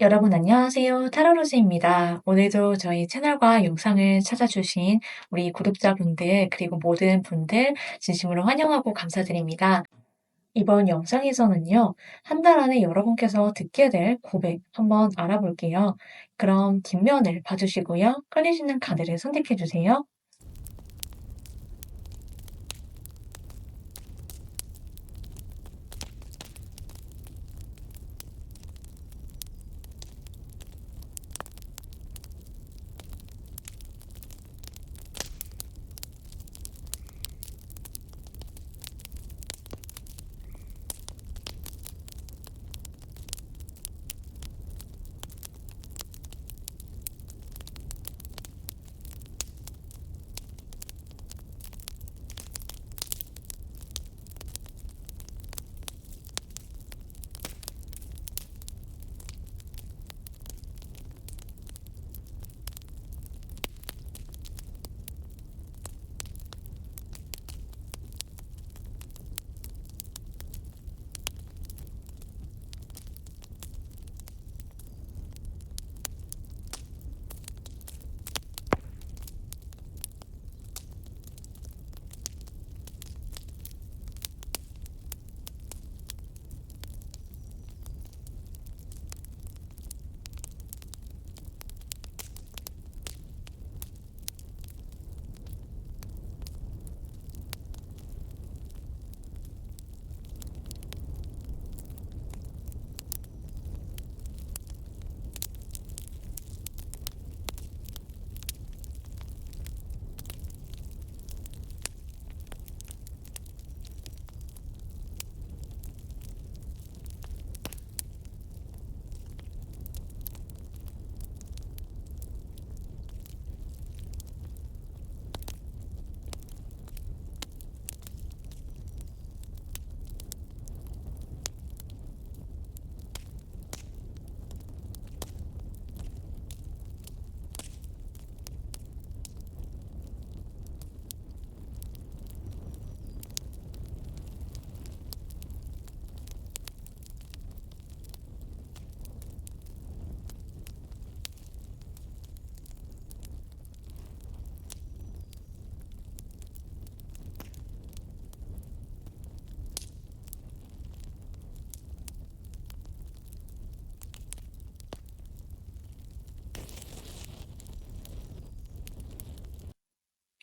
여러분 안녕하세요. 타로로즈입니다. 오늘도 저희 채널과 영상을 찾아주신 우리 구독자분들 그리고 모든 분들 진심으로 환영하고 감사드립니다. 이번 영상에서는요. 한 달 안에 여러분께서 듣게 될 고백 한번 알아볼게요. 그럼 뒷면을 봐주시고요. 끌리시는 카드를 선택해 주세요.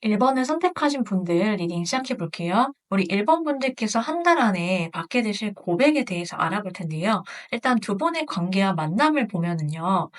일 번을 선택하신 분들 리딩 시작해 볼게요. 우리 1번 분들께서 한 달 안에 받게 되실 고백에 대해서 알아볼 텐데요. 일단 두 분의 관계와 만남을 보면은요.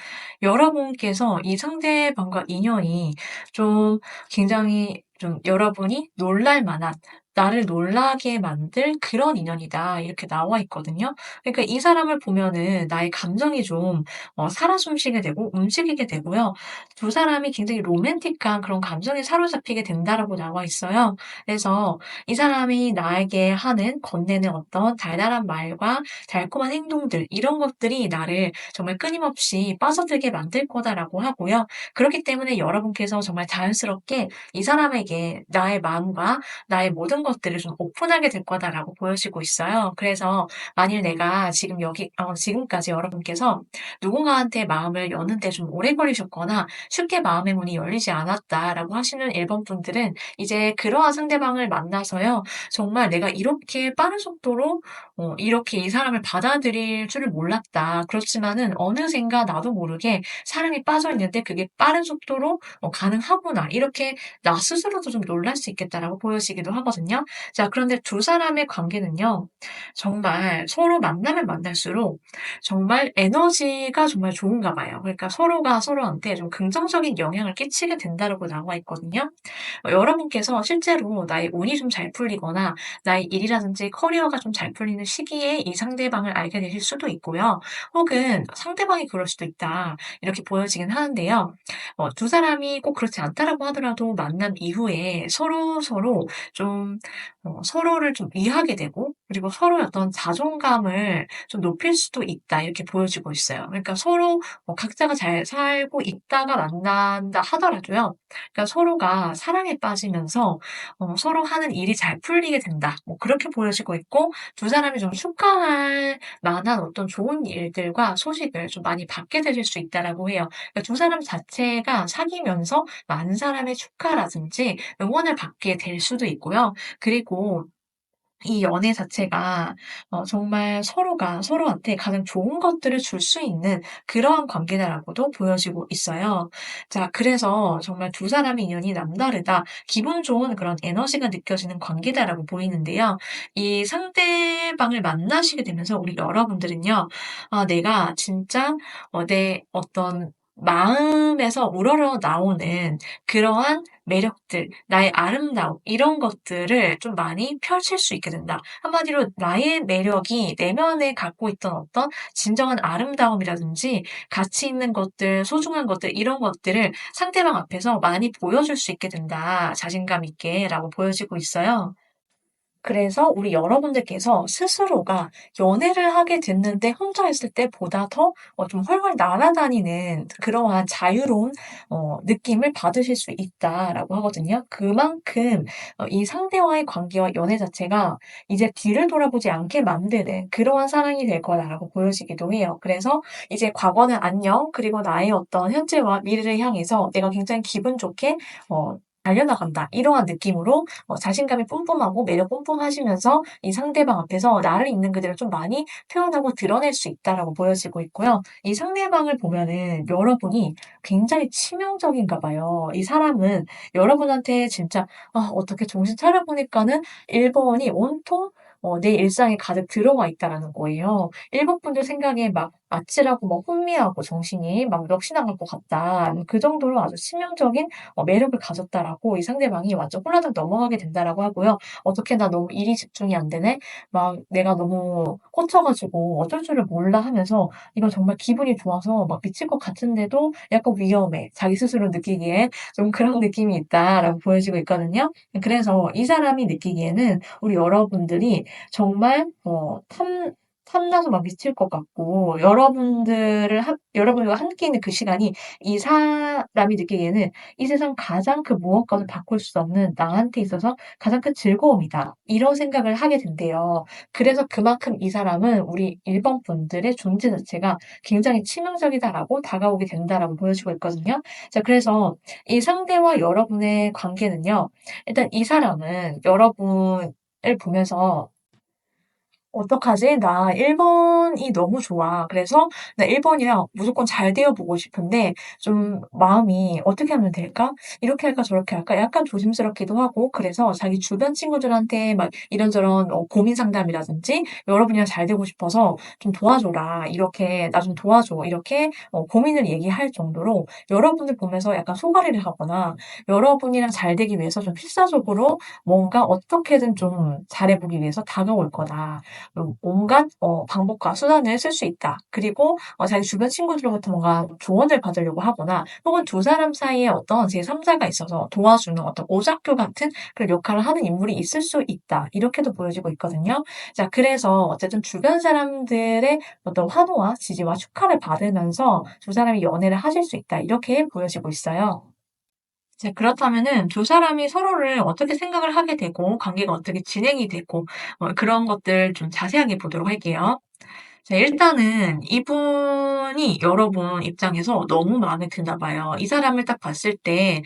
여러분께서 이 상대방과 인연이 좀 굉장히 좀 여러분이 놀랄 만한, 나를 놀라게 만들 그런 인연이다. 이렇게 나와 있거든요. 그러니까 이 사람을 보면은 나의 감정이 좀 살아 숨쉬게 되고 움직이게 되고요. 두 사람이 굉장히 로맨틱한 그런 감정에 사로잡히게 된다라고 나와 있어요. 그래서 이 사람이 나에게 하는 건네는 어떤 달달한 말과 달콤한 행동들 이런 것들이 나를 정말 끊임없이 빠져들게 만들 거다라고 하고요. 그렇기 때문에 여러분께서 정말 자연스럽게 이 사람에게 나의 마음과 나의 모든 것들을 좀 오픈하게 될 거다라고 보여지고 있어요. 그래서 만일 내가 지금까지 여러분께서 누군가한테 마음을 여는데 좀 오래 걸리셨거나 쉽게 마음의 문이 열리지 않았다라고 하시는 1번 분들은 이제 그러한 상대방을 만나서요. 정말 '내가 이렇게 빠른 속도로 이렇게 이 사람을 받아들일 줄을 몰랐다. 그렇지만은 어느샌가 나도 모르게 사랑에 빠져 있는데 그게 빠른 속도로 가능하구나.' 이렇게 나 스스로도 좀 놀랄 수 있겠다라고 보여지기도 하거든요. 자, 그런데 두 사람의 관계는요. 정말 서로 만나면 만날수록 정말 에너지가 정말 좋은가 봐요. 그러니까 서로가 서로한테 좀 긍정적인 영향을 끼치게 된다라고 나와 있거든요. 여러분께서 실제로 나의 운이 좀 잘 풀리거나 나의 일이라든지 커리어가 좀 잘 풀리는 시기에 이 상대방을 알게 되실 수도 있고요. 혹은 상대방이 그럴 수도 있다. 이렇게 보여지긴 하는데요. 두 사람이 꼭 그렇지 않다라고 하더라도 만남 이후에 서로서로 좀 서로를 좀 이해하게 되고 그리고 서로의 어떤 자존감을 좀 높일 수도 있다 이렇게 보여지고 있어요. 그러니까 서로 각자가 잘 살고 있다가 만난다 하더라도요. 그러니까 서로가 사랑에 빠지면서 서로 하는 일이 잘 풀리게 된다. 뭐 그렇게 보여지고 있고 두 사람이 좀 축하할 만한 어떤 좋은 일들과 소식을 좀 많이 받게 되실 수 있다라고 해요. 그러니까 두 사람 자체가 사귀면서 많은 사람의 축하라든지 응원을 받게 될 수도 있고요. 그리고 이 연애 자체가 정말 서로가 서로한테 가장 좋은 것들을 줄 수 있는 그러한 관계다라고도 보여지고 있어요. 자, 그래서 정말 두 사람의 인연이 남다르다. 기분 좋은 그런 에너지가 느껴지는 관계다라고 보이는데요. 이 상대방을 만나시게 되면서 우리 여러분들은요. 아, 내가 진짜 내 어떤 마음에서 우러러 나오는 그러한 매력들, 나의 아름다움 이런 것들을 좀 많이 펼칠 수 있게 된다. 한마디로 나의 매력이 내면에 갖고 있던 어떤 진정한 아름다움이라든지 가치 있는 것들, 소중한 것들 이런 것들을 상대방 앞에서 많이 보여줄 수 있게 된다. 자신감 있게라고 보여지고 있어요. 그래서 우리 여러분들께서 스스로가 연애를 하게 됐는데 혼자 있을 때보다 더 좀 훨훨 날아다니는 그러한 자유로운 느낌을 받으실 수 있다라고 하거든요. 그만큼 이 상대와의 관계와 연애 자체가 이제 뒤를 돌아보지 않게 만드는 그러한 사랑이 될 거다라고 보여지기도 해요. 그래서 이제 과거는 안녕, 그리고 나의 어떤 현재와 미래를 향해서 내가 굉장히 기분 좋게 달려나간다. 이러한 느낌으로 자신감이 뿜뿜하고 매력 뿜뿜하시면서 이 상대방 앞에서 나를 있는 그대로 좀 많이 표현하고 드러낼 수 있다라고 보여지고 있고요. 이 상대방을 보면은 여러분이 굉장히 치명적인가 봐요. 이 사람은 여러분한테 진짜 어떻게 정신 차려 보니까는 1 번이 온통 내 일상에 가득 들어와 있다라는 거예요. 일본 분들 생각에 막 아찔하고 막 혼미하고 정신이 막 넋이 나갈 것 같다. 그 정도로 아주 치명적인 매력을 가졌다라고 이 상대방이 완전 홀라당 넘어가게 된다라고 하고요. "어떻게 나 너무 일이 집중이 안 되네. 막 내가 너무 꽂혀 가지고 어쩔 줄을 몰라." 하면서 이거 정말 기분이 좋아서 막 미칠 것 같은데도 약간 위험해. 자기 스스로 느끼기에 좀 그런 느낌이 있다라고 보여지고 있거든요. 그래서 이 사람이 느끼기에는 우리 여러분들이 정말 탐나서 막 미칠 것 같고 여러분들과 함께 있는 그 시간이 이 사람이 느끼기에는 이 세상 가장 그 무엇과도 바꿀 수 없는 나한테 있어서 가장 큰 즐거움이다. 이런 생각을 하게 된대요. 그래서 그만큼 이 사람은 우리 일본 분들의 존재 자체가 굉장히 치명적이다라고 다가오게 된다라고 보여지고 있거든요. 자, 그래서 이 상대와 여러분의 관계는요. 일단 이 사람은 여러분을 보면서 '어떡하지? 나 1 번이 너무 좋아. 그래서 나 1 번이랑 무조건 잘 되어 보고 싶은데 좀 마음이 어떻게 하면 될까? 이렇게 할까 저렇게 할까?' 약간 조심스럽기도 하고 그래서 자기 주변 친구들한테 막 이런저런 고민 상담이라든지 "여러분이랑 잘 되고 싶어서 좀 도와줘라. 이렇게 나 좀 도와줘." 이렇게 고민을 얘기할 정도로 여러분을 보면서 약간 속앓이를 하거나 여러분이랑 잘 되기 위해서 좀 필사적으로 뭔가 어떻게든 좀 잘해 보기 위해서 다가올 거다. 온갖 방법과 수단을 쓸 수 있다. 그리고 자기 주변 친구들로부터 뭔가 조언을 받으려고 하거나 혹은 두 사람 사이에 어떤 제3 자가 있어서 도와주는 어떤 오작교 같은 그런 역할을 하는 인물이 있을 수 있다. 이렇게도 보여지고 있거든요. 자, 그래서 어쨌든 주변 사람들의 어떤 환호와 지지와 축하를 받으면서 두 사람이 연애를 하실 수 있다. 이렇게 보여지고 있어요. 자, 그렇다면은 두 사람이 서로를 어떻게 생각을 하게 되고 관계가 어떻게 진행이 되고 그런 것들 좀 자세하게 보도록 할게요. 자, 일단은 이분이 여러분 입장에서 너무 마음에 드나 봐요. 이 사람을 딱 봤을 때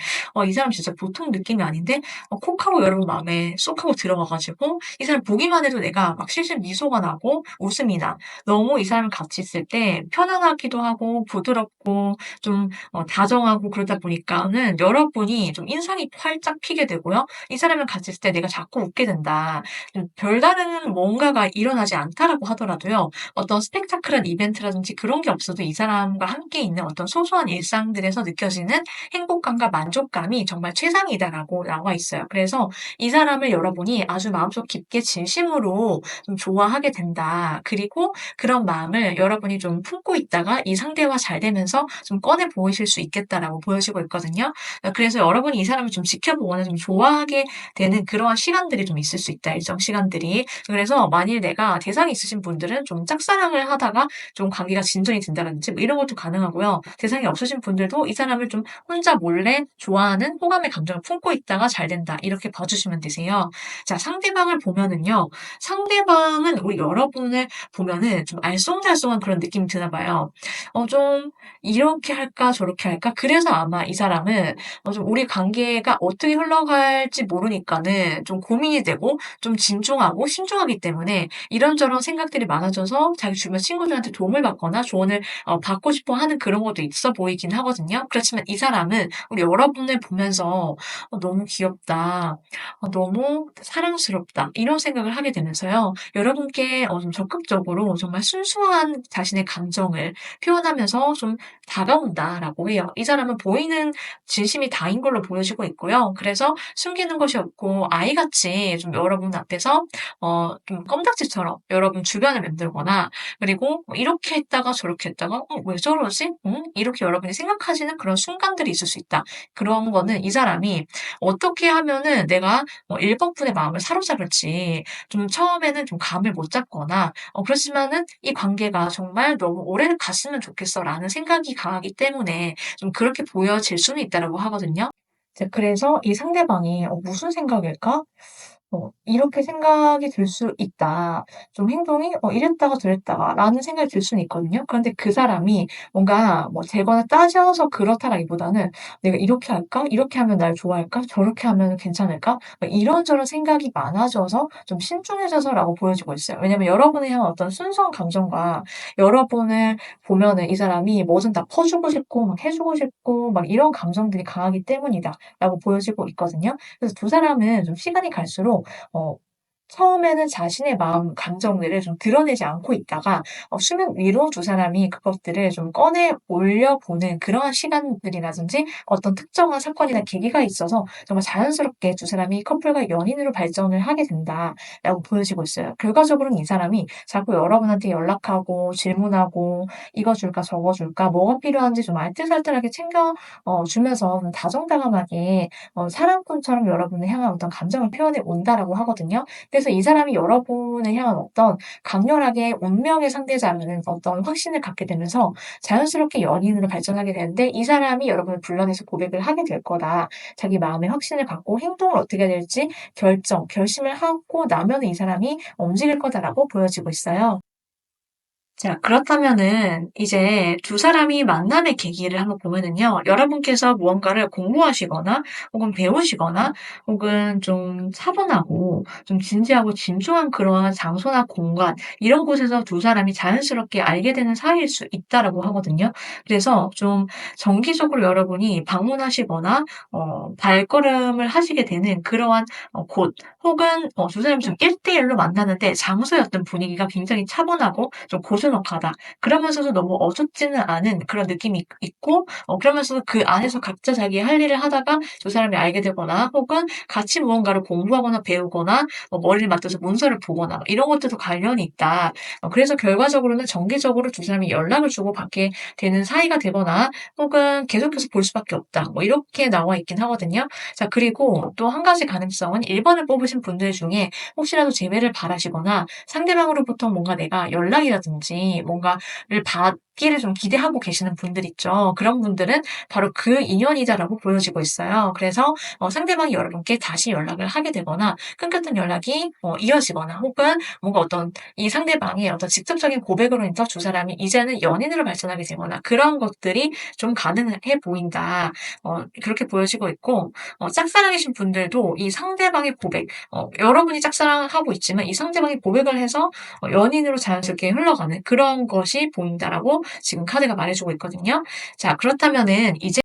이 사람 진짜 보통 느낌이 아닌데 콕 하고 여러분 마음에 쏙 하고 들어가 가지고 이 사람 보기만 해도 내가 막 실실 미소가 나고 웃음이 나. 너무 이 사람을 같이 있을 때 편안하기도 하고 부드럽고 좀 다정하고 그러다 보니까는 여러분이 좀 인상이 활짝 피게 되고요. 이 사람이랑 같이 있을 때 내가 자꾸 웃게 된다. 좀 별다른 뭔가가 일어나지 않다라고 하더라도요. 어떤 스펙타클한 이벤트라든지 그런 게 없어도 이 사람과 함께 있는 어떤 소소한 일상들에서 느껴지는 행복감과 만족감이 정말 최상이다라고 나와 있어요. 그래서 이 사람을 여러분이 아주 마음속 깊게 진심으로 좀 좋아하게 된다. 그리고 그런 마음을 여러분이 좀 품고 있다가 이 상대와 잘 되면서 좀 꺼내 보이실 수 있겠다라고 보여지고 있거든요. 그래서 여러분이 이 사람을 좀 지켜보거나 좀 좋아하게 되는 그러한 시간들이 좀 있을 수 있다, 일정 시간들이. 그래서 만일 내가 대상이 있으신 분들은 좀 짝사랑을 하다가 좀 관계가 진전이 된다든지 뭐 이런 것도 가능하고요. 대상이 없으신 분들도 이 사람을 좀 혼자 몰래 좋아하는 호감의 감정을 품고 있다가 잘 된다. 이렇게 봐주시면 되세요. 자, 상대방을 보면은요. 상대방은 우리 여러분을 보면은 좀 알쏭달쏭한 그런 느낌이 드나 봐요. 좀 이렇게 할까 저렇게 할까? 그래서 아마 이 사람은 좀 우리 관계가 어떻게 흘러갈지 모르니까는 좀 고민이 되고 좀 진중하고 신중하기 때문에 이런저런 생각들이 많아져서 자기 주변 친구들한테 도움을 받거나 조언을 받고 싶어 하는 그런 것도 있어 보이긴 하거든요. 그렇지만 이 사람은 우리 여러분을 보면서 '너무 귀엽다. 너무 사랑스럽다.' 이런 생각을 하게 되면서요. 여러분께 좀 적극적으로 정말 순수한 자신의 감정을 표현하면서 좀 다가온다라고 해요. 이 사람은 보이는 진심이 다인 걸로 보여지고 있고요. 그래서 숨기는 것이 없고 아이같이 좀 여러분 앞에서 좀 껌딱지처럼 여러분 주변을 만들거나 그리고 뭐 이렇게 했다가 저렇게 했다가 '왜 저러지? 응?' 이렇게 여러분이 생각하시는 그런 순간들이 있을 수 있다. 그런 거는 이 사람이 어떻게 하면은 내가 1 번분의 마음을 사로잡을지 좀 처음에는 좀 감을 못 잡거나 그렇지만은 '이 관계가 정말 너무 오래 갔으면 좋겠어.'라는 생각이 강하기 때문에 좀 그렇게 보여질 수는 있다라고 하거든요. 이제 그래서 이 상대방이 '무슨 생각일까? 이렇게 생각이 들 수 있다. 좀 행동이 이랬다가 저랬다가.'라는 생각이 들 수는 있거든요. 그런데 그 사람이 뭔가 뭐 재거나 따져서 그렇다라기보다는 '내가 이렇게 할까? 이렇게 하면 날 좋아할까? 저렇게 하면은 괜찮을까?' 막 이런저런 생각이 많아져서 좀 신중해져서라고 보여지고 있어요. 왜냐면 여러분을 향한 어떤 순수한 감정과 여러분을 보면은 이 사람이 뭐든 다 퍼주고 싶고 막 해주고 싶고 막 이런 감정들이 강하기 때문이다라고 보여지고 있거든요. 그래서 두 사람은 좀 시간이 갈수록 어 처음에는 자신의 마음 감정들을 좀 드러내지 않고 있다가 수면 위로 두 사람이 그것들을 좀 꺼내 올려보는 그러한 시간들이라든지 어떤 특정한 사건이나 계기가 있어서 정말 자연스럽게 두 사람이 커플과 연인으로 발전을 하게 된다라고 보여지고 있어요. 결과적으로는 이 사람이 자꾸 여러분한테 연락하고 질문하고 "이거 줄까? 저거 줄까? 뭐가 필요한지 좀 알뜰살뜰하게 챙겨 주면서 다정다감하게 사랑꾼처럼 여러분을 향한 어떤 감정을 표현해 온다라고 하거든요. 그래서 이 사람이 여러분을 향한 어떤 강렬하게 운명의 상대자라는 어떤 확신을 갖게 되면서 자연스럽게 연인으로 발전하게 되는데 이 사람이 여러분을 불러내서 고백을 하게 될 거다. 자기 마음의 확신을 갖고 행동을 어떻게 해야 될지 결심을 하고 나면은 이 사람이 움직일 거다라고 보여지고 있어요. 자, 그렇다면은 이제 두 사람이 만남의 계기를 한번 보면은요. 여러분께서 무언가를 공부하시거나 혹은 배우시거나 혹은 좀 차분하고 좀 진지하고 진중한 그러한 장소나 공간 이런 곳에서 두 사람이 자연스럽게 알게 되는 사이일 수 있다라고 하거든요. 그래서 좀 정기적으로 여러분이 방문하시거나 발걸음을 하시게 되는 그러한 곳 혹은 두 사람이 좀 1대1로 만나는데 장소의 어떤 분위기가 굉장히 차분하고 좀 고즈넉하다. 그러면서도 너무 어둡지는 않은 그런 느낌이 있고 그러면서도 그 안에서 각자 자기의 할 일을 하다가 두 사람이 알게 되거나 혹은 같이 무언가를 공부하거나 배우거나 머리를 맞대서 문서를 보거나 이런 것들도 관련이 있다. 그래서 결과적으로는 정기적으로 두 사람이 연락을 주고받게 되는 사이가 되거나 혹은 계속해서 볼 수밖에 없다. 뭐 이렇게 나와 있긴 하거든요. 자, 그리고 또 한 가지 가능성은 1 번을 뽑으신 분들 중에 혹시라도 재회를 바라시거나 상대방으로부터 뭔가 내가 연락이라든지 뭔가를 받기를 좀 기대하고 계시는 분들 있죠. 그런 분들은 바로 그 인연이다라고 보여지고 있어요. 그래서 상대방이 여러분께 다시 연락을 하게 되거나 끊겼던 연락이 이어지거나 혹은 뭔가 어떤 이 상대방이 어떤 직접적인 고백으로 인해서 두 사람이 이제는 연인으로 발전하게 되거나 그런 것들이 좀 가능해 보인다. 그렇게 보여지고 있고 짝사랑이신 분들도 이 상대방의 고백 여러분이 짝사랑을 하고 있지만 이 상대방이 고백을 해서 연인으로 자연스럽게 흘러가는 그런 것이 보인다라고 지금 카드가 말해 주고 있거든요. 자, 그렇다면은 이제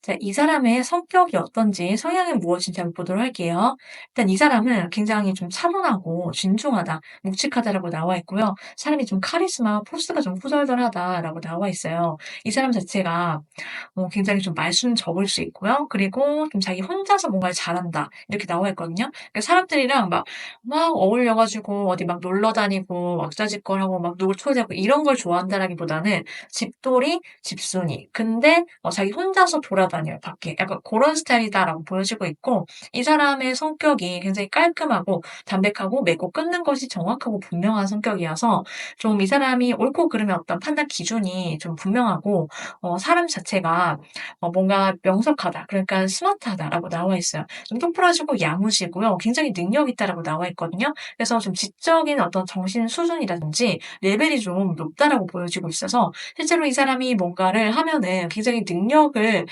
자, 이 사람의 성격이 어떤지, 성향이 무엇인지 한번 보도록 할게요. 일단 이 사람은 굉장히 좀 차분하고 진중하다, 묵직하다라고 나와 있고요. 사람이 좀 카리스마, 포스가 좀 후덜덜하다라고 나와 있어요. 이 사람 자체가 굉장히 좀 말수는 적을 수 있고요. 그리고 좀 자기 혼자서 뭔가를 잘한다. 이렇게 나와 있거든요. 그러니까 사람들이랑 막 어울려 가지고 어디 막 놀러 다니고 왁자지껄하고 막 누굴 초대하고 이런 걸 좋아한다라기보다는 집돌이, 집순이. 근데 자기 혼자서 돌아다녀요, 밖에. 약간 고런 스타일이다라고 보여지고 있고 이 사람의 성격이 굉장히 깔끔하고 담백하고 맺고 끊는 것이 정확하고 분명한 성격이어서 좀 이 사람이 옳고 그름의 어떤 판단 기준이 좀 분명하고 사람 자체가 뭔가 명석하다. 그러니까 스마트하다라고 나와 있어요. 좀 똑부러지고 야무지고요. 굉장히 능력 있다라고 나와 있거든요. 그래서 좀 지적인 어떤 정신 수준이라든지 레벨이 좀 높다라고 보여지고 있어서 실제로 이 사람이 뭔가를 하면은 굉장히 능력을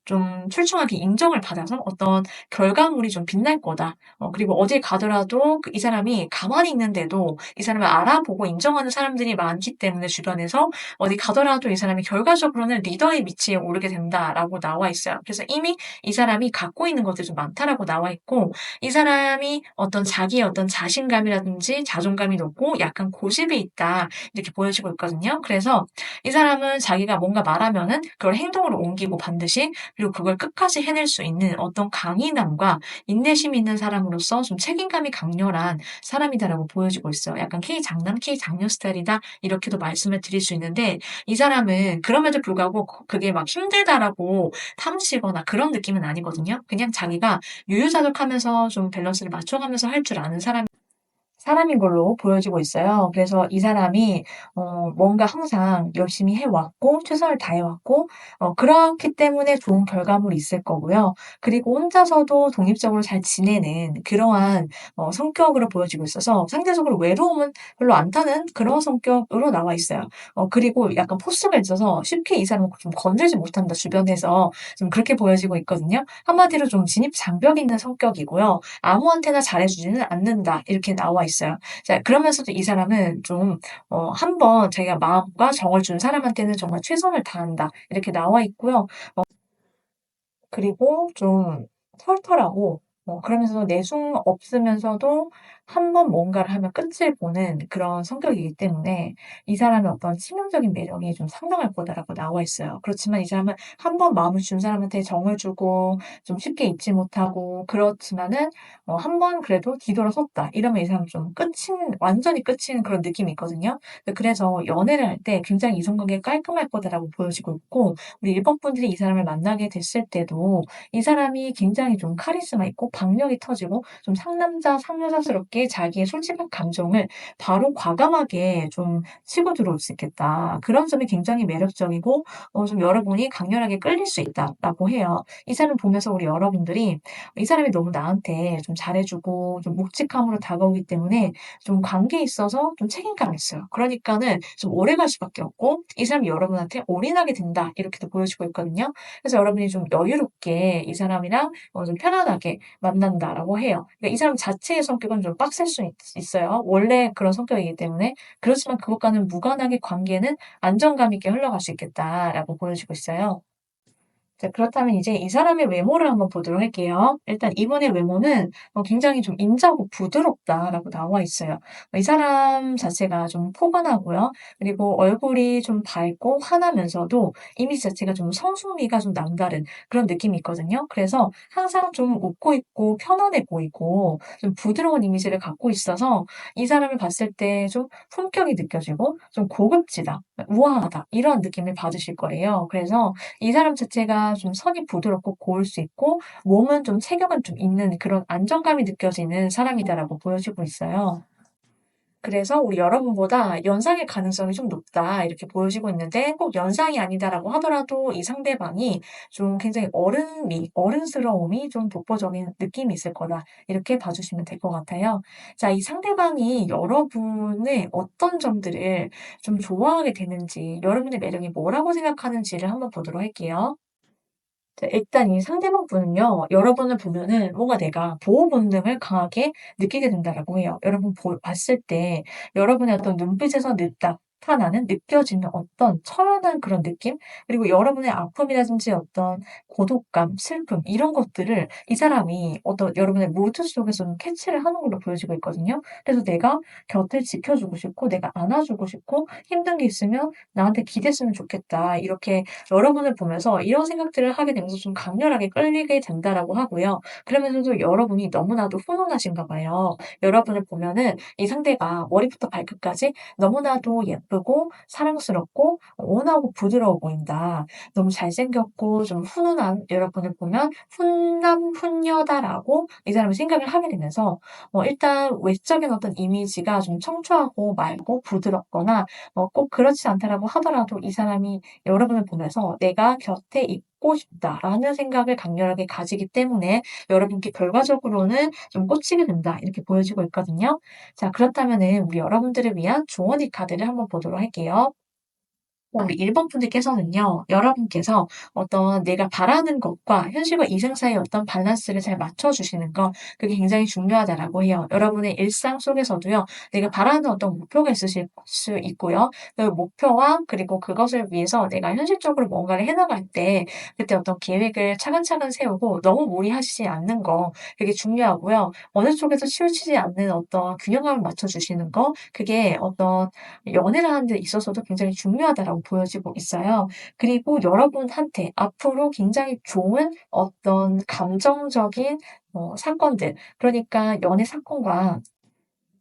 좀 출중하게 인정을 받아서 어떤 결과물이 좀 빛날 거다. 그리고 어딜 가더라도 이 사람이 가만히 있는데도 이 사람을 알아보고 인정하는 사람들이 많기 때문에 주변에서 어디 가더라도 이 사람이 결과적으로는 리더의 위치에 오르게 된다라고 나와 있어요. 그래서 이미 이 사람이 갖고 있는 것들이 좀 많다라고 나와 있고 이 사람이 어떤 자기의 어떤 자신감이라든지 자존감이 높고 약간 고집이 있다 이렇게 보여지고 있거든요. 그래서 이 사람은 자기가 뭔가 말하면은 그걸 행동으로 옮기고 반드시 그리고 그걸 끝까지 해낼 수 있는 어떤 강인함과 인내심이 있는 사람으로서 좀 책임감이 강렬한 사람이다라고 보여지고 있어요. 약간 K 장남, K 장녀 스타일이다 이렇게도 말씀을 드릴 수 있는데 이 사람은 그럼에도 불구하고 그게 막 힘들다라고 타무시거나 그런 느낌은 아니거든요. 그냥 자기가 유유자적하면서 좀 밸런스를 맞춰가면서 할 줄 아는 사람인 걸로 보여지고 있어요. 그래서 이 사람이 뭔가 항상 열심히 해 왔고 최선을 다해 왔고 그렇기 때문에 좋은 결과물이 있을 거고요. 그리고 혼자서도 독립적으로 잘 지내는 그러한 성격으로 보여지고 있어서 상대적으로 외로움은 별로 안 타는 그런 성격으로 나와 있어요. 그리고 약간 포스가 있어서 쉽게 이 사람을 좀 건들지 못한다 주변에서 좀 그렇게 보여지고 있거든요. 한마디로 좀 진입장벽이 있는 성격이고요. 아무한테나 잘해주지는 않는다. 이렇게 나와 있어요. 자, 그러면서도 이 사람은 좀, 한 번 자기가 마음과 정을 준 사람한테는 정말 최선을 다한다. 이렇게 나와 있고요. 그리고 좀 털털하고 그러면서도 내숭 없으면서도 한 번 뭔가를 하면 끝을 보는 그런 성격이기 때문에 이 사람의 어떤 치명적인 매력이 좀 상당할 거다라고 나와 있어요. 그렇지만 이 사람은 한 번 마음을 준 사람한테 정을 주고 좀 쉽게 잊지 못하고 그렇지만은 한 번 그래도 뒤돌아섰다 이러면 이 사람은 좀 끝인 완전히 끝인 그런 느낌이 있거든요. 그래서 연애를 할 때 굉장히 이성관계가 깔끔할 거다라고 보여지고 있고 우리 일본 분들이 이 사람을 만나게 됐을 때도 이 사람이 굉장히 좀 카리스마 있고 박력이 터지고 좀 상남자, 상여자스럽게 자기의 솔직한 감정을 바로 과감하게 좀 치고 들어올 수 있겠다. 그런 점이 굉장히 매력적이고 좀 여러분이 강렬하게 끌릴 수 있다라고 해요. 이 사람 보면서 우리 여러분들이 이 사람이 너무 나한테 좀 잘해주고 좀 묵직함으로 다가오기 때문에 좀 관계에 있어서 좀 책임감이 있어요. 그러니까는 좀 오래갈 수밖에 없고 이 사람이 여러분한테 올인하게 된다 이렇게도 보여지고 있거든요. 그래서 여러분이 좀 여유롭게 이 사람이랑 좀 편안하게 만난다라고 해요. 그러니까 이 사람 자체의 성격은 좀 빡셀 수 있어요. 원래 그런 성격이기 때문에. 그렇지만 그것과는 무관하게 관계는 안정감 있게 흘러갈 수 있겠다라고 보여지고 있어요. 자, 그렇다면 이제 이 사람의 외모를 한번 보도록 할게요. 일단 이분의 외모는 굉장히 좀 인자하고 부드럽다라고 나와 있어요. 이 사람 자체가 좀 포근하고요. 그리고 얼굴이 좀 밝고 환하면서도 이미지 자체가 좀 성숙미가 좀 남다른 그런 느낌이 있거든요. 그래서 항상 좀 웃고 있고 편안해 보이고 좀 부드러운 이미지를 갖고 있어서 이 사람을 봤을 때 좀 품격이 느껴지고 좀 고급지다, 우아하다 이런 느낌을 받으실 거예요. 그래서 이 사람 자체가 좀 선이 부드럽고 고울 수 있고 몸은 좀 체격은 좀 있는 그런 안정감이 느껴지는 사람이다라고 보여지고 있어요. 그래서 우리 여러분보다 연상의 가능성이 좀 높다 이렇게 보여지고 있는데 꼭 연상이 아니다라고 하더라도 이 상대방이 좀 굉장히 어른스러움이 좀 독보적인 느낌이 있을 거다 이렇게 봐주시면 될 것 같아요. 자, 이 상대방이 여러분의 어떤 점들을 좀 좋아하게 되는지 여러분의 매력이 뭐라고 생각하는지를 한번 보도록 할게요. 자, 일단 이 상대방 분은요. 여러분을 보면은 뭔가 내가 보호 본능을 강하게 느끼게 된다라고 해요. 여러분 봤을 때 여러분의 어떤 눈빛에서 딱 나타나는 느껴지는 어떤 처연한 그런 느낌? 그리고 여러분의 아픔이라든지 어떤 고독감, 슬픔 이런 것들을 이 사람이 어떤 여러분의 모드 속에서는 캐치를 하는 걸로 보여지고 있거든요. 그래서 내가 곁을 지켜주고 싶고 내가 안아주고 싶고 힘든 게 있으면 나한테 기댔으면 좋겠다. 이렇게 여러분을 보면서 이런 생각들을 하게 되면서 좀 강렬하게 끌리게 된다라고 하고요. 그러면서도 여러분이 너무나도 훈훈하신가 봐요. 여러분을 보면은 이 상대가 머리부터 발끝까지 너무나도 예쁘고 사랑스럽고 온화하고 부드러워 보인다. 너무 잘생겼고 좀 훈훈한 여러분을 보면 '훈남 훈녀다.'라고 이 사람이 생각을 하게 되면서 일단 외적인 어떤 이미지가 좀 청초하고 맑고 부드럽거나 꼭 그렇지 않다라고 하더라도 이 사람이 여러분을 보면서 '내가 곁에 있고 싶다.'라는 생각을 강렬하게 가지기 때문에 여러분께 결과적으로는 좀 꽂히게 된다. 이렇게 보여지고 있거든요. 자, 그렇다면은 우리 여러분들을 위한 조언의 카드를 한번 보도록 할게요. 우리 1번 분들께서는요. 여러분께서 어떤 내가 바라는 것과 현실과 이상 사이의 어떤 밸런스를 잘 맞춰 주시는 거 그게 굉장히 중요하다라고 해요. 여러분의 일상 속에서도요. 내가 바라는 어떤 목표가 있으실 수 있고요. 그 목표와 그리고 그것을 위해서 내가 현실적으로 뭔가를 해 나갈 때 그때 어떤 계획을 차근차근 세우고 너무 무리하시지 않는 거 그게 중요하고요. 어느 쪽에서 치우치지 않는 어떤 균형감을 맞춰 주시는 거 그게 어떤 연애를 하는 데 있어서도 굉장히 중요하다라고 보여지고 있어요. 그리고 여러분한테 앞으로 굉장히 좋은 어떤 감정적인 사건들 그러니까 연애 사건과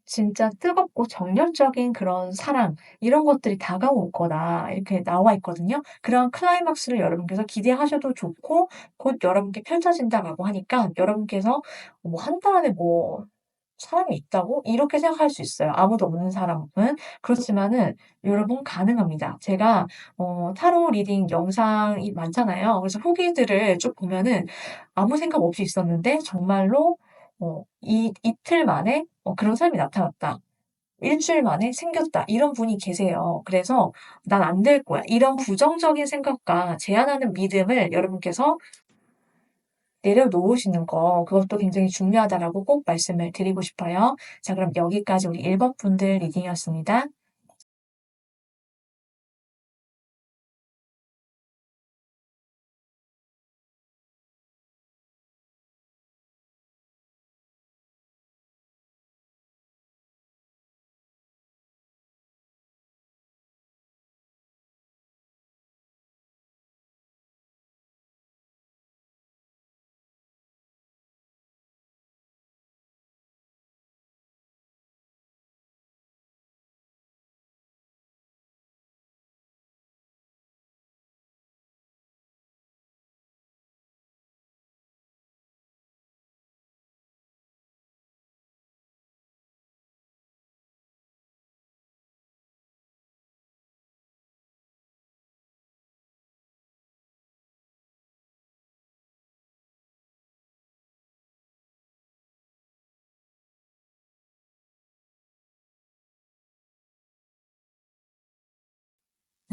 진짜 뜨겁고 정열적인 그런 사랑 이런 것들이 다가올 거다 이렇게 나와 있거든요. 그런 클라이막스를 여러분께서 기대하셔도 좋고 곧 여러분께 펼쳐진다라고 하니까 여러분께서 뭐 한 달 안에 뭐 사람이 있다고? 이렇게 생각할 수 있어요, 아무도 없는 사람은. 그렇지만은 여러분 가능합니다. 제가 타로 리딩 영상이 많잖아요. 그래서 후기들을 쭉 보면은 아무 생각 없이 있었는데 정말로 이 이틀 만에 그런 사람이 나타났다. 일 주일 만에 생겼다. 이런 분이 계세요. 그래서 '난 안 될 거야.' 이런 부정적인 생각과 제한하는 믿음을 여러분께서 내려놓으시는 거 그것도 굉장히 중요하다라고 꼭 말씀을 드리고 싶어요. 자, 그럼 여기까지 우리 1번 분들 리딩이었습니다.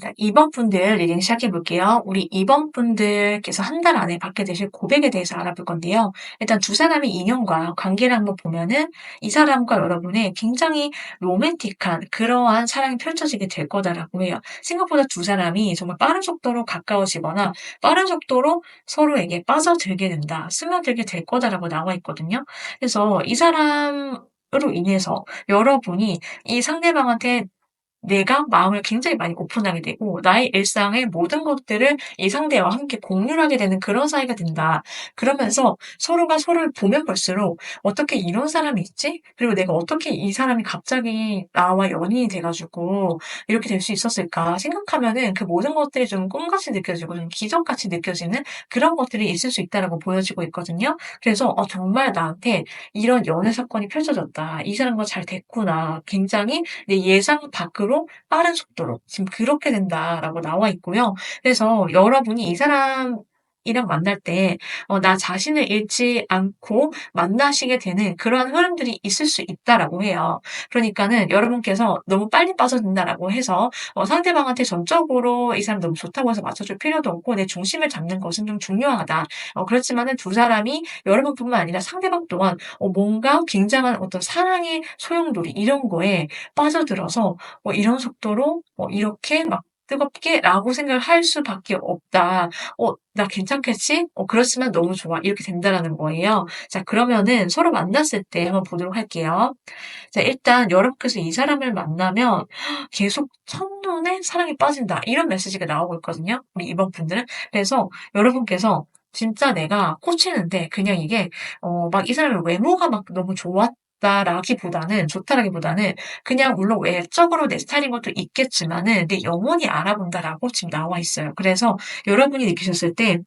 자, 2번 분들 리딩 시작해 볼게요. 우리 2번 분들께서 한 달 안에 받게 되실 고백에 대해서 알아볼 건데요. 일단 두 사람의 인연과 관계를 한번 보면은 이 사람과 여러분의 굉장히 로맨틱한 그러한 사랑이 펼쳐지게 될 거다라고 해요. 생각보다 두 사람이 정말 빠른 속도로 가까워지거나 빠른 속도로 서로에게 빠져들게 된다, 스며들게 될 거다라고 나와 있거든요. 그래서 이 사람으로 인해서 여러분이 이 상대방한테 내가 마음을 굉장히 많이 오픈하게 되고 나의 일상의 모든 것들을 이 상대와 함께 공유를 하게 되는 그런 사이가 된다. 그러면서 서로가 서로를 보면 볼수록 '어떻게 이런 사람이 있지? 그리고 내가 어떻게 이 사람이 갑자기 나와 연인이 돼 가지고 이렇게 될 수 있었을까?' 생각하면은 그 모든 것들이 좀 꿈같이 느껴지고 좀 기적같이 느껴지는 그런 것들이 있을 수 있다라고 보여지고 있거든요. 그래서 '정말 나한테 이런 연애 사건이 펼쳐졌다. 이 사람과 잘 됐구나. 굉장히 내 예상 밖으로 빠른 속도로 지금 그렇게 된다라고 나와 있고요. 그래서 여러분이 이 사람 이랑 만날 때 나 자신을 잃지 않고 만나시게 되는 그러한 흐름들이 있을 수 있다라고 해요. 그러니까는 여러분께서 너무 빨리 빠져든다라고 해서 상대방한테 전적으로 이 사람 너무 좋다고 해서 맞춰줄 필요도 없고 내 중심을 잡는 것은 좀 중요하다. 그렇지만은 두 사람이 여러분뿐만 아니라 상대방 또한 뭔가 굉장한 어떤 사랑의 소용돌이 이런 거에 빠져들어서 이런 속도로 이렇게 막 뜨겁게?'라고 생각을 할 수밖에 없다. '나 괜찮겠지? 그렇지만 너무 좋아.' 이렇게 된다라는 거예요. 자 그러면은 서로 만났을 때 한번 보도록 할게요. 자 일단 여러분께서 이 사람을 만나면 계속 첫눈에 사랑에 빠진다 이런 메시지가 나오고 있거든요, 우리 이번 분들은. 그래서 여러분께서 진짜 내가 꽂히는데 그냥 이게 막 이 사람의 외모가 막 너무 좋다라기보다는 그냥 물론 외적으로 내 스타일인 것도 있겠지만은 내 영혼이 알아본다라고 지금 나와 있어요. 그래서 여러분이 느끼셨을 때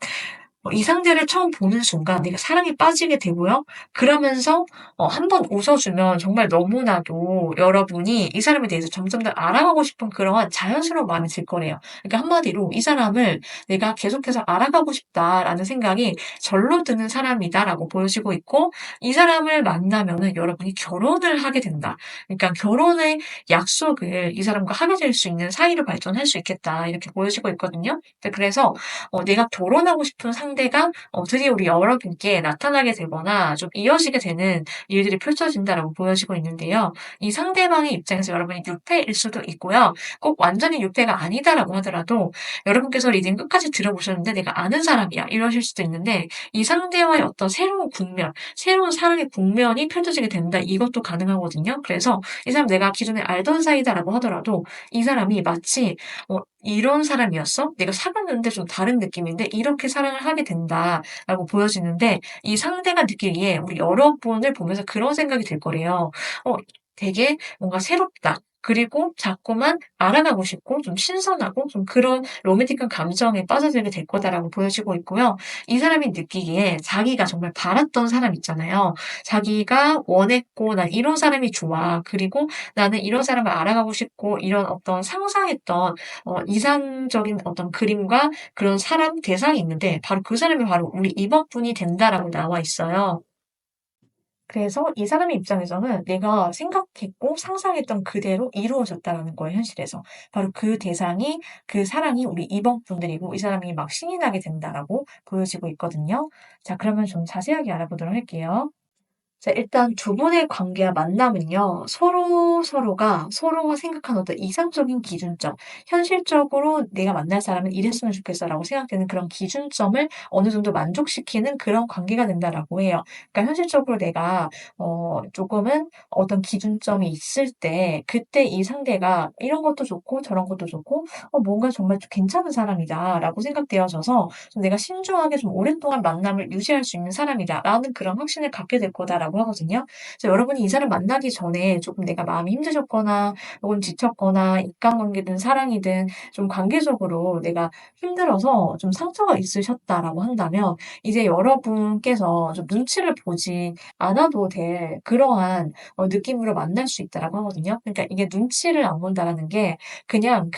이 상대를 처음 보는 순간 내가 사랑에 빠지게 되고요. 그러면서 한 번 웃어 주면 정말 너무나도 여러분이 이 사람에 대해서 점점 더 알아가고 싶은 그러한 자연스러운 마음이 들 거래요. 그러니까 한마디로 '이 사람을 내가 계속해서 알아가고 싶다.'라는 생각이 절로 드는 사람이다라고 보여지고 있고 이 사람을 만나면은 여러분이 결혼을 하게 된다. 그러니까 결혼의 약속을 이 사람과 하게 될 수 있는 사이로 발전할 수 있겠다. 이렇게 보여지고 있거든요. 네 그래서 내가 결혼하고 싶은 상대가 드디어 우리 여러분께 나타나게 되거나 좀 이어지게 되는 일들이 펼쳐진다라고 보여지고 있는데요. 이 상대방의 입장에서 여러분이 뉴페일 수도 있고요. 꼭 완전히 뉴페가 아니다라고 하더라도 여러분께서 리딩 끝까지 들어보셨는데 '내가 아는 사람이야.' 이러실 수도 있는데 이 상대와의 어떤 새로운 국면, 새로운 사랑의 국면이 펼쳐지게 된다. 이것도 가능하거든요. 그래서 이 사람 내가 기존에 알던 사이다라고 하더라도 이 사람이 마치 '이런 사람이었어? 내가 사귀었는데 좀 다른 느낌인데 이렇게 사랑을 하게 된다.'라고 보여지는데 이 상대가 느끼기에 우리 여러분을 보면서 그런 생각이 들 거래요. '되게 뭔가 새롭다.' 그리고 자꾸만 알아가고 싶고 좀 신선하고 좀 그런 로맨틱한 감정에 빠져들게 될 거다라고 보여지고 있고요. 이 사람이 느끼기에 자기가 정말 바랐던 사람 있잖아요. 자기가 원했고 '난 이런 사람이 좋아. 그리고 나는 이런 사람을 알아가고 싶고.' 이런 어떤 상상했던 이상적인 어떤 그림과 그런 사람, 대상이 있는데 바로 그 사람이 바로 우리 이번분이 된다라고 나와 있어요. 그래서 이 사람의 입장에서는 내가 생각했고 상상했던 그대로 이루어졌다라는 거예요, 현실에서. 바로 그 대상이 그 사랑이 우리 이번분들이고 이 사람이 막 신이 나게 된다라고 보여지고 있거든요. 자 그러면 좀 자세하게 알아보도록 할게요. 자 일단 두 분의 관계와 만남은요. 서로가 서로가 생각하는 어떤 이상적인 기준점, 현실적으로 '내가 만날 사람은 이랬으면 좋겠어.'라고 생각되는 그런 기준점을 어느 정도 만족시키는 그런 관계가 된다라고 해요. 그러니까 현실적으로 내가 조금은 어떤 기준점이 있을 때 그때 이 상대가 '이런 것도 좋고 저런 것도 좋고 뭔가 정말 좀 괜찮은 사람이다.'라고 생각되어져서 좀 '내가 신중하게 좀 오랫동안 만남을 유지할 수 있는 사람이다.'라는 그런 확신을 갖게 될 거다라고 하거든요. 그래서 여러분이 이 사람 만나기 전에 조금 내가 마음이 힘드셨거나 혹은 지쳤거나 인간관계든 사랑이든 좀 관계적으로 내가 힘들어서 좀 상처가 있으셨다라고 한다면 이제 여러분께서 좀 눈치를 보지 않아도 될 그러한 느낌으로 만날 수 있다라고 하거든요. 그러니까 이게 눈치를 안 본다라는 게 그냥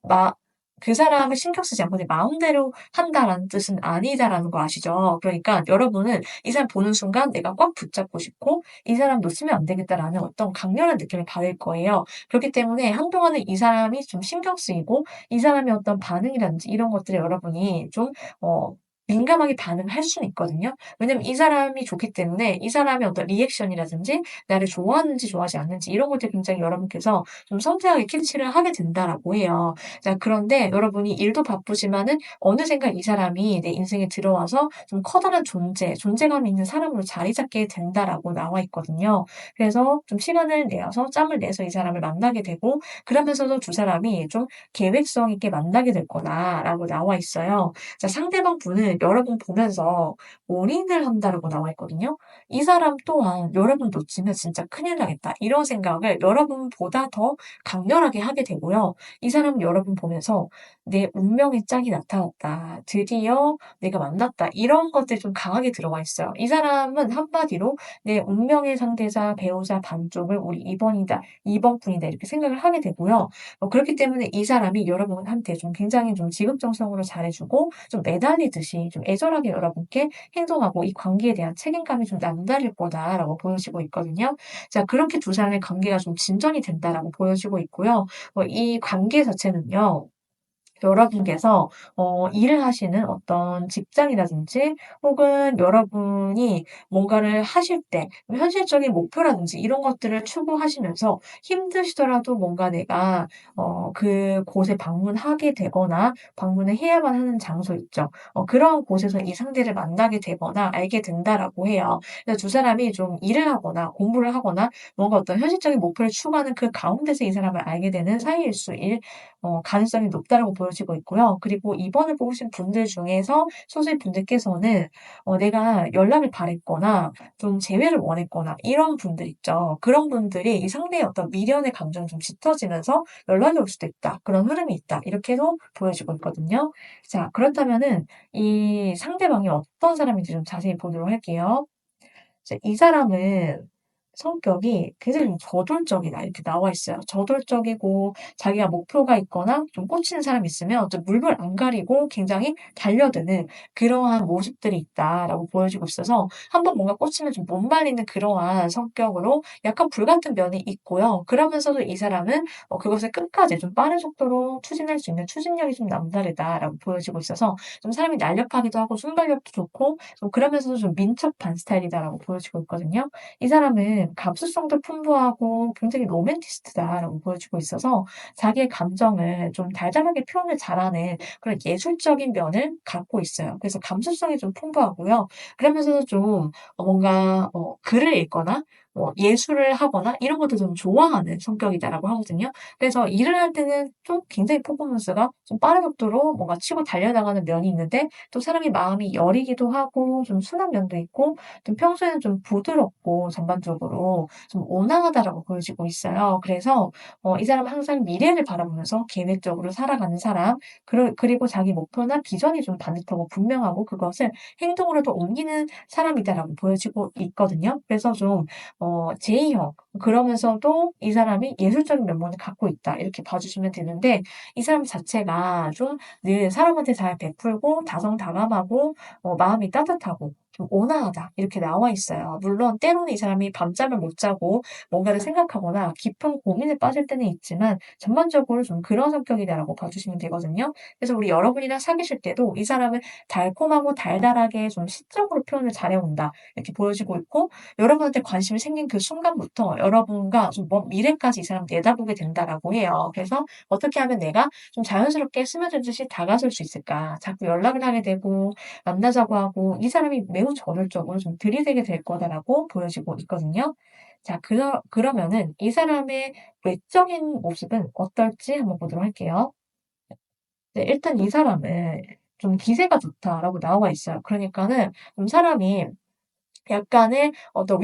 마 그 사람을 신경 쓰지 않고 내 마음대로 한다라는 뜻은 아니다라는 거 아시죠? 그러니까 여러분은 이 사람 보는 순간 내가 꽉 붙잡고 싶고 '이 사람 놓치면 안 되겠다.'라는 어떤 강렬한 느낌을 받을 거예요. 그렇기 때문에 한동안은 이 사람이 좀 신경 쓰이고 이 사람의 어떤 반응이라든지 이런 것들에 여러분이 좀 어 민감하게 반응할 수는 있거든요. 왜냐면 이 사람이 좋기 때문에 이 사람의 어떤 리액션이라든지 나를 좋아하는지 좋아하지 않는지 이런 것들 굉장히 여러분께서 좀 섬세하게 캐치를 하게 된다라고 해요. 자 그런데 여러분이 일도 바쁘지만은 어느샌가 이 사람이 내 인생에 들어와서 좀 커다란 존재감 있는 사람으로 자리 잡게 된다라고 나와 있거든요. 그래서 좀 시간을 내서 짬을 내서 이 사람을 만나게 되고 그러면서도 두 사람이 좀 계획성 있게 만나게 될 거다라고 나와 있어요. 자 상대방 분은 여러분 보면서 올인을 한다라고 나와 있거든요. 이 사람 또한 '여러분 놓치면 진짜 큰일 나겠다.' 이런 생각을 여러분보다 더 강렬하게 하게 되고요. 이 사람은 여러분 보면서 내 운명의 짝이 나타났다. 드디어 내가 만났다. 이런 것들이 좀 강하게 들어가 있어요. 이 사람은 한마디로 내 운명의 상대자, 배우자 반쪽을 우리 2번이다, 2번뿐이다 이렇게 생각을 하게 되고요. 그렇기 때문에 이 사람이 여러분한테 좀 굉장히 좀 지극정성으로 잘해주고 좀 매달리듯이 좀 애절하게 여러분께 행동하고 이 관계에 대한 책임감이 좀 남다를 거다라고 보여지고 있거든요. 자, 그렇게 두 사람의 관계가 좀 진전이 된다라고 보여지고 있고요. 이 관계 자체는요. 여러분께서 일을 하시는 어떤 직장이라든지 혹은 여러분이 뭔가를 하실 때 현실적인 목표라든지 이런 것들을 추구하시면서 힘드시더라도 뭔가 내가 그곳에 방문하게 되거나 방문을 해야만 하는 장소 있죠. 그런 곳에서 이 상대를 만나게 되거나 알게 된다라고 해요. 그래서 두 사람이 좀 일을 하거나 공부를 하거나 뭔가 어떤 현실적인 목표를 추구하는 그 가운데서 이 사람을 알게 되는 사이일 수일 가능성이 높다라고 보여지고 있고요. 그리고 이번을 뽑으신 분들 중에서 소수의 분들께서는 내가 연락을 바랬거나 좀 재회를 원했거나 이런 분들 있죠. 그런 분들이 이 상대의 어떤 미련의 감정이 좀 짙어지면서 연락이 올 수도 있다. 그런 흐름이 있다. 이렇게도 보여지고 있거든요. 자, 그렇다면은 이 상대방이 어떤 사람인지 좀 자세히 보도록 할게요. 이제 이 사람은 성격이 굉장히 좀 저돌적이다 이렇게 나와 있어요. 저돌적이고 자기가 목표가 있거나 좀 꽂히는 사람이 있으면 좀 물불 안 가리고 굉장히 달려드는 그러한 모습들이 있다라고 보여지고 있어서 한번 뭔가 꽂히면 좀 못 말리는 그러한 성격으로 약간 불같은 면이 있고요. 그러면서도 이 사람은 그것을 끝까지 좀 빠른 속도로 추진할 수 있는 추진력이 좀 남다르다라고 보여지고 있어서 좀 사람이 날렵하기도 하고 순발력도 좋고 좀 그러면서도 좀 민첩한 스타일이다라고 보여지고 있거든요. 이 사람은 감수성도 풍부하고 굉장히 로맨티스트다라고 보여지고 있어서 자기의 감정을 좀 달달하게 표현을 잘하는 그런 예술적인 면을 갖고 있어요. 그래서 감수성이 좀 풍부하고요. 그러면서도 좀 뭔가 글을 읽거나 예술을 하거나 이런 것도 좀 좋아하는 성격이다라고 하거든요. 그래서 일을 할 때는 좀 굉장히 퍼포먼스가 좀 빠른 속도로 뭔가 치고 달려나가는 면이 있는데 또 사람이 마음이 여리기도 하고 좀 순한 면도 있고 좀 평소에는 좀 부드럽고 전반적으로 좀 온화하다라고 보여지고 있어요. 그래서 이 사람은 항상 미래를 바라보면서 계획적으로 살아가는 사람, 그리고 자기 목표나 비전이 좀 반듯하고 분명하고 그것을 행동으로도 옮기는 사람이다라고 보여지고 있거든요. 그래서 좀 제2형 그러면서도 이 사람이 예술적인 면모를 갖고 있다 이렇게 봐주시면 되는데 이 사람 자체가 좀 늘 사람한테 잘 베풀고 다정다감하고 마음이 따뜻하고 좀 온화하다 이렇게 나와 있어요. 물론 때로는 이 사람이 밤잠을 못 자고 뭔가를 생각하거나 깊은 고민에 빠질 때는 있지만 전반적으로 좀 그런 성격이다라고 봐주시면 되거든요. 그래서 우리 여러분이랑 사귀실 때도 이 사람은 달콤하고 달달하게 좀 시적으로 표현을 잘해온다 이렇게 보여지고 있고 여러분한테 관심이 생긴 그 순간부터 여러분과 좀 먼 미래까지 이 사람 내다보게 된다라고 해요. 그래서 어떻게 하면 내가 좀 자연스럽게 스며들듯이 다가설 수 있을까? 자꾸 연락을 하게 되고 만나자고 하고 이 사람이 매우 저돌적으로 좀 들이대게 될 거다라고 보여지고 있거든요. 자, 그러면은 이 사람의 외적인 모습은 어떨지 한번 보도록 할게요. 네, 일단 이 사람은 좀 기세가 좋다라고 나와 있어요. 그러니까는 좀 사람이 약간의 어떤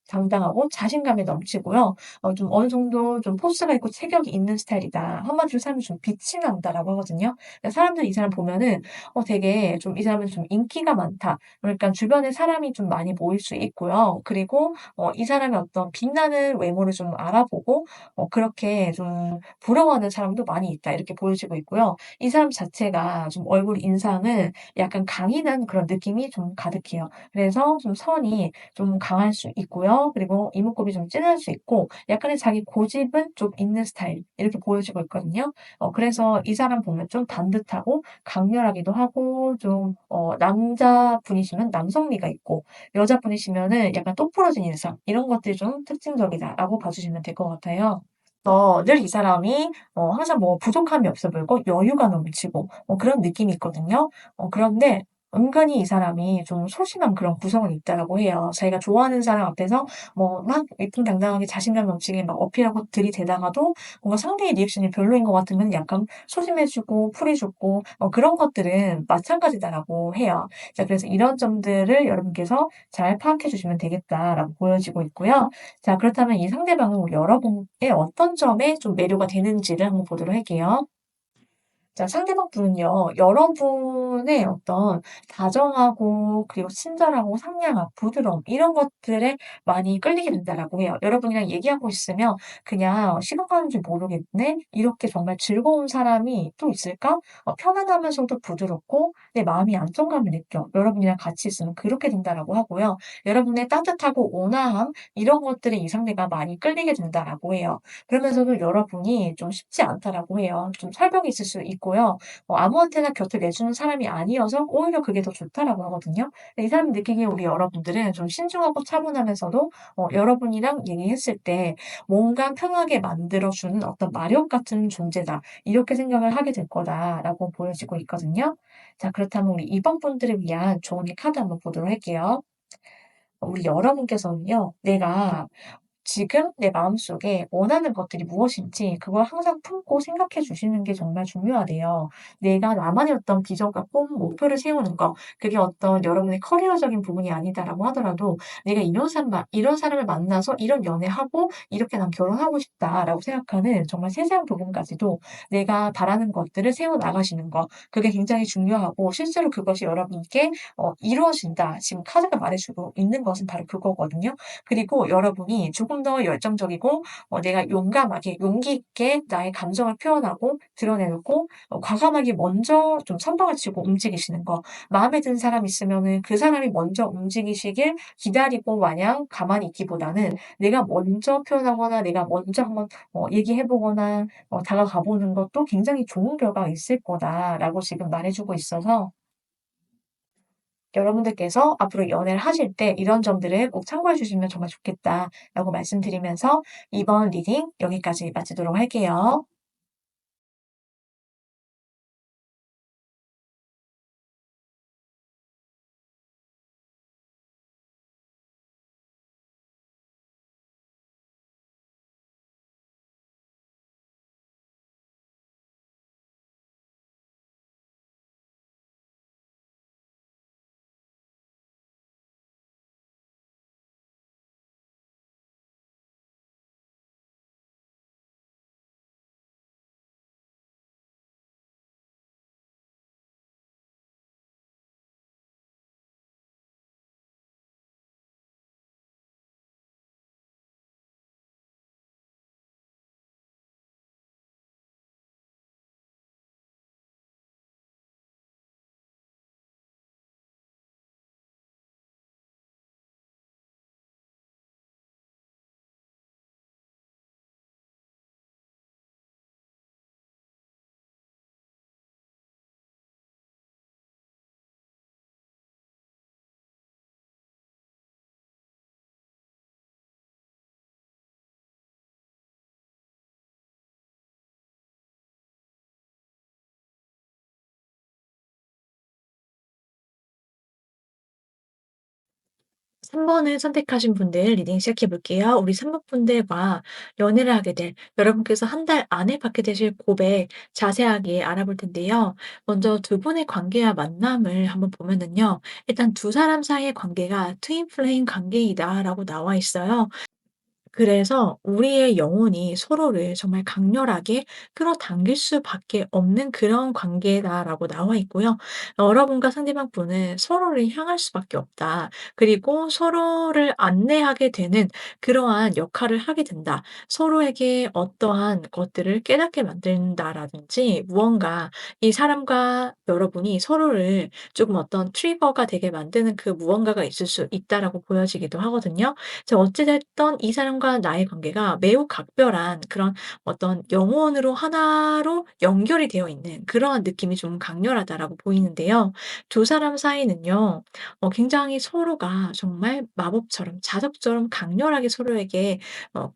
당당하고 자신감이 넘치고요. 좀 어느 정도 좀 포스가 있고 체격이 있는 스타일이다. 한마디로 사람이 좀 빛이 난다라고 하거든요. 그러니까 사람들이 이 사람 보면은 되게 좀 이 사람은 좀 인기가 많다. 그러니까 주변에 사람이 좀 많이 모일 수 있고요. 그리고 이 사람의 어떤 빛나는 외모를 좀 알아보고 그렇게 좀 부러워하는 사람도 많이 있다. 이렇게 보여지고 있고요. 이 사람 자체가 좀 얼굴 인상은 약간 강인한 그런 느낌이 좀 가득해요. 그래서 좀 선이 좀 강할 수 있고요. 그리고 이목구비 좀 진할 수 있고 약간의 자기 고집은 좀 있는 스타일 이렇게 보여지고 있거든요. 그래서 이 사람 보면 좀 반듯하고 강렬하기도 하고 좀 남자분이시면 남성미가 있고 여자분이시면은 약간 똑부러진 인상 이런 것들이 좀 특징적이다라고 봐주시면 될 것 같아요. 늘 이 사람이 항상 뭐 부족함이 없어 보이고 여유가 넘치고 그런 느낌이 있거든요. 그런데 은근히 이 사람이 좀 소심한 그런 구성은 있다라고 해요. 자기가 좋아하는 사람 앞에서 뭐 막 위풍당당하게 자신감 넘치게 막 어필하고 들이대다가도 뭔가 상대의 리액션이 별로인 것 같으면 약간 소심해지고 풀이 죽고 그런 것들은 마찬가지다라고 해요. 자, 그래서 이런 점들을 여러분께서 잘 파악해 주시면 되겠다라고 보여지고 있고요. 자, 그렇다면 이 상대방은 우리 여러분의 어떤 점에 좀 매료가 되는지를 한번 보도록 할게요. 자, 상대방 분은요, 여러분의 어떤 다정하고 그리고 친절하고 상냥함, 부드러움 이런 것들에 많이 끌리게 된다라고 해요. 여러분이랑 얘기하고 있으면 그냥 '시간 가는 줄 모르겠네. 이렇게 정말 즐거운 사람이 또 있을까?' 편안하면서도 부드럽고 내 마음이 안정감을 느껴. 여러분이랑 같이 있으면 그렇게 된다라고 하고요. 여러분의 따뜻하고 온화함 이런 것들에 이 상대가 많이 끌리게 된다라고 해요. 그러면서도 여러분이 좀 쉽지 않다라고 해요. 좀 철벽이 있을 수 있고요. 아무한테나 곁을 내주는 사람이 아니어서 오히려 그게 더 좋다라고 하거든요. 이 사람이 느끼기에 우리 여러분들은 좀 신중하고 차분하면서도 여러분이랑 얘기했을 때 뭔가 편하게 만들어 주는 어떤 마력 같은 존재다. 이렇게 생각을 하게 될 거다라고 보여지고 있거든요. 자, 그렇다면 우리 2번 분들을 위한 조언의 카드 한번 보도록 할게요. 우리 여러분께서는요. 내가 지금 내 마음속에 원하는 것들이 무엇인지 그걸 항상 품고 생각해 주시는 게 정말 중요하대요. 내가 나만의 어떤 비전과 꿈, 목표를 세우는 거, 그게 어떤 여러분의 커리어적인 부분이 아니다라고 하더라도 내가 이런 사람을 만나서 이런 연애하고 이렇게 난 결혼하고 싶다라고 생각하는 정말 세세한 부분까지도 내가 바라는 것들을 세워 나가시는 거, 그게 굉장히 중요하고 실제로 그것이 여러분께 이루어진다. 지금 카드가 말해주고 있는 것은 바로 그거거든요. 그리고 여러분이 조금 더 열정적이고 내가 용감하게 용기 있게 나의 감정을 표현하고 드러내고 과감하게 먼저 좀 선방을 치고 움직이시는 거. 마음에 드는 사람 있으면은 그 사람이 먼저 움직이시길 기다리고 마냥 가만히 있기보다는 내가 먼저 표현하거나 내가 먼저 한번 얘기해 보거나 다가가 보는 것도 굉장히 좋은 결과가 있을 거다라고 지금 말해 주고 있어서 여러분들께서 앞으로 연애를 하실 때 이런 점들을 꼭 참고해 주시면 정말 좋겠다라고 말씀드리면서 이번 리딩 여기까지 마치도록 할게요. 3 번을 선택하신 분들 리딩 시작해 볼게요. 우리 3번 분들과 연애를 하게 될 여러분께서 한 달 안에 받게 되실 고백 자세하게 알아볼 텐데요. 먼저 두 분의 관계와 만남을 한번 보면은요. 일단 두 사람 사이의 관계가 트윈 플레임 관계이다라고 나와 있어요. 그래서 우리의 영혼이 서로를 정말 강렬하게 끌어당길 수밖에 없는 그런 관계다라고 나와 있고요. 여러분과 상대방 분은 서로를 향할 수밖에 없다. 그리고 서로를 안내하게 되는 그러한 역할을 하게 된다. 서로에게 어떠한 것들을 깨닫게 만든다라든지 무언가 이 사람과 여러분이 서로를 조금 어떤 트리거가 되게 만드는 그 무언가가 있을 수 있다라고 보여지기도 하거든요. 어찌 됐든 이 사람과 나의 관계가 매우 각별한 그런 어떤 영혼으로 하나로 연결이 되어 있는 그러한 느낌이 좀 강렬하다라고 보이는데요. 두 사람 사이는요. 굉장히 서로가 정말 마법처럼 자석처럼 강렬하게 서로에게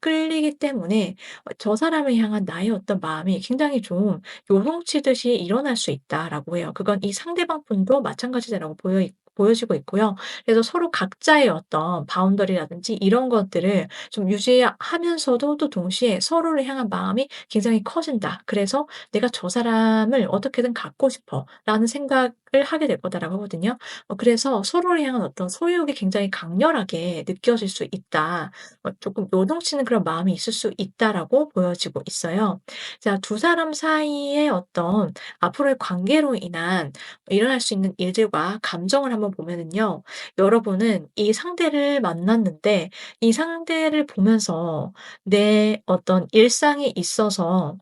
끌리기 때문에 저 사람을 향한 나의 어떤 마음이 굉장히 좀 요동치듯이 일어날 수 있다라고 해요. 그건 이 상대방 분도 마찬가지다라고 보여 보여지고 있고요. 그래서 서로 각자의 어떤 바운더리라든지 이런 것들을 좀 유지하면서도 또 동시에 서로를 향한 마음이 굉장히 커진다. 그래서 '내가 저 사람을 어떻게든 갖고 싶어.'라는 생각을 하게 될 거다라고 하거든요. 그래서 서로를 향한 어떤 소유욕이 굉장히 강렬하게 느껴질 수 있다. 조금 요동치는 그런 마음이 있을 수 있다라고 보여지고 있어요. 자, 두 사람 사이의 어떤 앞으로의 관계로 인한 일어날 수 있는 일들과 감정을 한번 보면은요. 여러분은 이 상대를 만났는데 이 상대를 보면서 내 어떤 일상에 있어서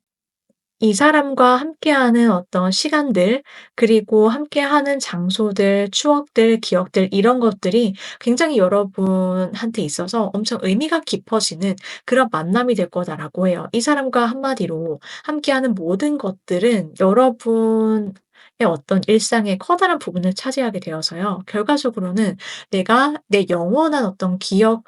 이 사람과 함께하는 어떤 시간들, 그리고 함께하는 장소들, 추억들, 기억들 이런 것들이 굉장히 여러분한테 있어서 엄청 의미가 깊어지는 그런 만남이 될 거다라고 해요. 이 사람과 한마디로 함께하는 모든 것들은 여러분의 어떤 일상의 커다란 부분을 차지하게 되어서요. 결과적으로는 내가 내 영원한 어떤 기억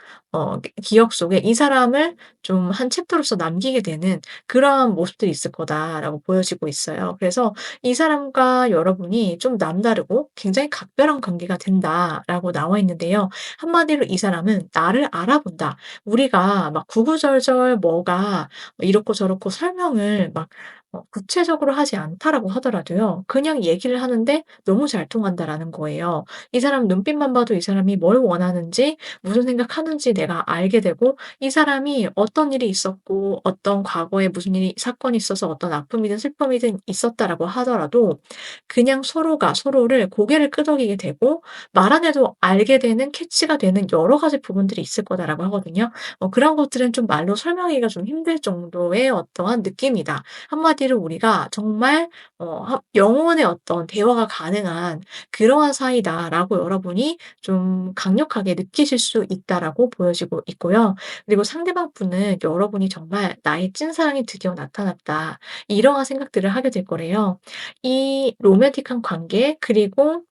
속에 이 사람을 좀 한 챕터로서 남기게 되는 그러한 모습들이 있을 거다라고 보여지고 있어요. 그래서 이 사람과 여러분이 좀 남다르고 굉장히 각별한 관계가 된다라고 나와 있는데요. 한마디로 이 사람은 나를 알아본다. 우리가 막 구구절절 뭐가 이렇고 저렇고 설명을 막 구체적으로 하지 않다라고 하더라도요. 그냥 얘기를 하는데 너무 잘 통한다라는 거예요. 이 사람 눈빛만 봐도 이 사람이 뭘 원하는지 무슨 생각하는지 내가 알게 되고 이 사람이 어떤 일이 있었고 어떤 과거에 무슨 일이 사건이 있어서 어떤 아픔이든 슬픔이든 있었다라고 하더라도 그냥 서로가 서로를 고개를 끄덕이게 되고 말 안 해도 알게 되는 캐치가 되는 여러 가지 부분들이 있을 거다라고 하거든요. 그런 것들은 좀 말로 설명하기가 좀 힘들 정도의 어떠한 느낌이다. 한마디로 우리가 정말 영혼의 어떤 대화가 가능한 그러한 사이다라고 여러분이 좀 강력하게 느끼실 수 있다라고 보여지고 있고요. 그리고 상대방 분은 여러분이 정말 '나의 찐사랑이 드디어 나타났다.' 이러한 생각들을 하게 될 거래요. 이 로맨틱한 관계 그리고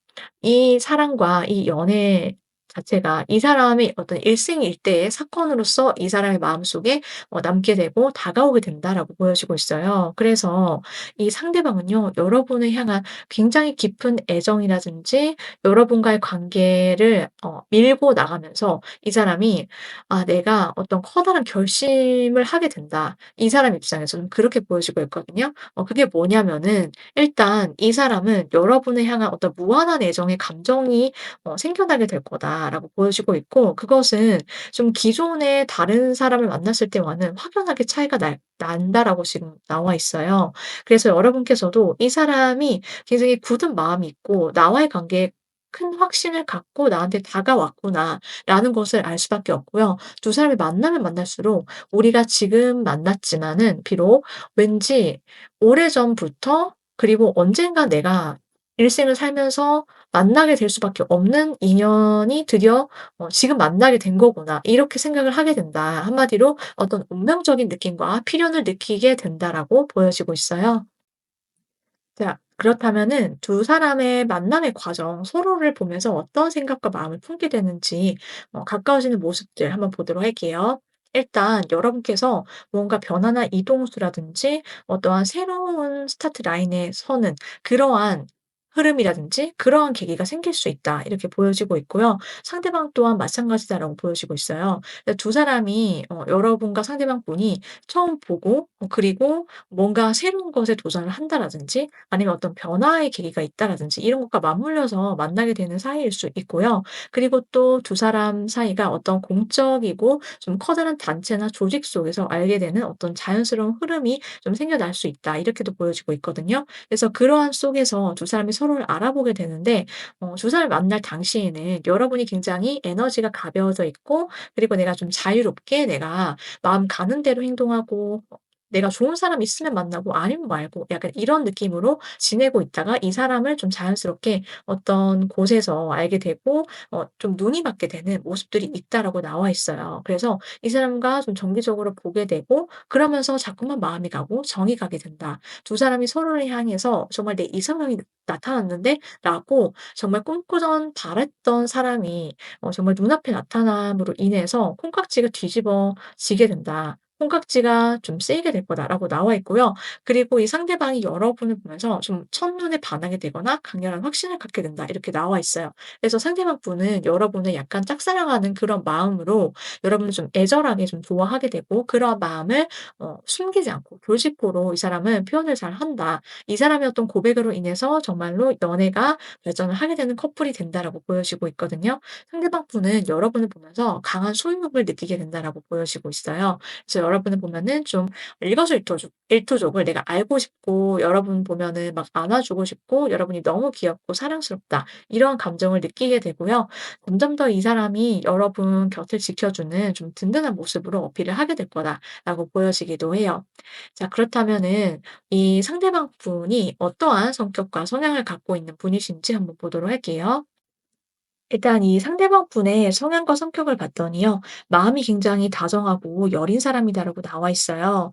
이 사랑과 이 연애 자체가 이 사람의 어떤 일생일대의 사건으로서 이 사람의 마음속에 남게 되고 다가오게 된다라고 보여지고 있어요. 그래서 이 상대방은요, 여러분을 향한 굉장히 깊은 애정이라든지 여러분과의 관계를 밀고 나가면서 이 사람이 '아 내가 어떤 커다란 결심을 하게 된다.' 이 사람 입장에서는 그렇게 보여지고 있거든요. 그게 뭐냐면은 일단 이 사람은 여러분을 향한 어떤 무한한 애정의 감정이 생겨나게 될 거다라고 보여지고 있고 그것은 좀 기존의 다른 사람을 만났을 때와는 확연하게 차이가 난다라고 지금 나와 있어요. 그래서 여러분께서도 이 사람이 굉장히 굳은 마음이 있고 나와의 관계에 큰 확신을 갖고 나한테 다가왔구나라는 것을 알 수밖에 없고요. 두 사람이 만나면 만날수록 우리가 지금 만났지만은 비록 왠지 오래전부터 그리고 언젠가 내가 일생을 살면서 만나게 될 수밖에 없는 인연이 드디어 '지금 만나게 된 거구나.' 이렇게 생각을 하게 된다. 한마디로 어떤 운명적인 느낌과 필연을 느끼게 된다라고 보여지고 있어요. 자, 그렇다면은 두 사람의 만남의 과정, 서로를 보면서 어떤 생각과 마음을 품게 되는지 가까워지는 모습들 한번 보도록 할게요. 일단 여러분께서 뭔가 변화나 이동수라든지 어떠한 새로운 스타트 라인에 서는 그러한 흐름이라든지 그러한 계기가 생길 수 있다. 이렇게 보여지고 있고요. 상대방 또한 마찬가지다라고 보여지고 있어요. 두 사람이 여러분과 상대방 분이 처음 보고 그리고 뭔가 새로운 것에 도전을 한다라든지 아니면 어떤 변화의 계기가 있다라든지 이런 것과 맞물려서 만나게 되는 사이일 수 있고요. 그리고 또 두 사람 사이가 어떤 공적이고 좀 커다란 단체나 조직 속에서 알게 되는 어떤 자연스러운 흐름이 좀 생겨날 수 있다. 이렇게도 보여지고 있거든요. 그래서 그러한 속에서 두 사람이 서로를 알아보게 되는데 두 사람을 만날 당시에는 여러분이 굉장히 에너지가 가벼워져 있고 그리고 내가 좀 자유롭게 내가 마음 가는 대로 행동하고 내가 좋은 사람 있으면 만나고 아니면 말고 약간 이런 느낌으로 지내고 있다가 이 사람을 좀 자연스럽게 어떤 곳에서 알게 되고 좀 눈이 맞게 되는 모습들이 있다라고 나와 있어요. 그래서 이 사람과 좀 정기적으로 보게 되고 그러면서 자꾸만 마음이 가고 정이 가게 된다. 두 사람이 서로를 향해서 '정말 내 이상형이 나타났는데?'라고 정말 꿈꾸던 바랬던 사람이 정말 눈앞에 나타남으로 인해서 콩깍지가 뒤집어지게 된다. "콩깍지가 좀 쓰이게 될 거다."라고 나와 있고요. 그리고 이 상대방이 여러분을 보면서 좀 첫눈에 반하게 되거나 강렬한 확신을 갖게 된다 이렇게 나와 있어요. 그래서 상대방 분은 여러분을 약간 짝사랑하는 그런 마음으로 여러분을 좀 애절하게 좀 좋아하게 되고 그런 마음을 숨기지 않고 돌직구로 이 사람은 표현을 잘한다. 이 사람의 어떤 고백으로 인해서 정말로 연애가 발전을 하게 되는 커플이 된다라고 보여지고 있거든요. 상대방 분은 여러분을 보면서 강한 소유욕을 느끼게 된다라고 보여지고 있어요. 그래서 여러분을 보면은 좀 일토족을 내가 알고 싶고 여러분 보면은 막 안아주고 싶고 여러분이 너무 귀엽고 사랑스럽다. 이런 감정을 느끼게 되고요. 점점 더 이 사람이 여러분 곁을 지켜주는 좀 든든한 모습으로 어필을 하게 될 거다라고 보여지기도 해요. 자, 그렇다면은 이 상대방 분이 어떠한 성격과 성향을 갖고 있는 분이신지 한번 보도록 할게요. 일단 이 상대방 분의 성향과 성격을 봤더니요. 마음이 굉장히 다정하고 여린 사람이다라고 나와 있어요.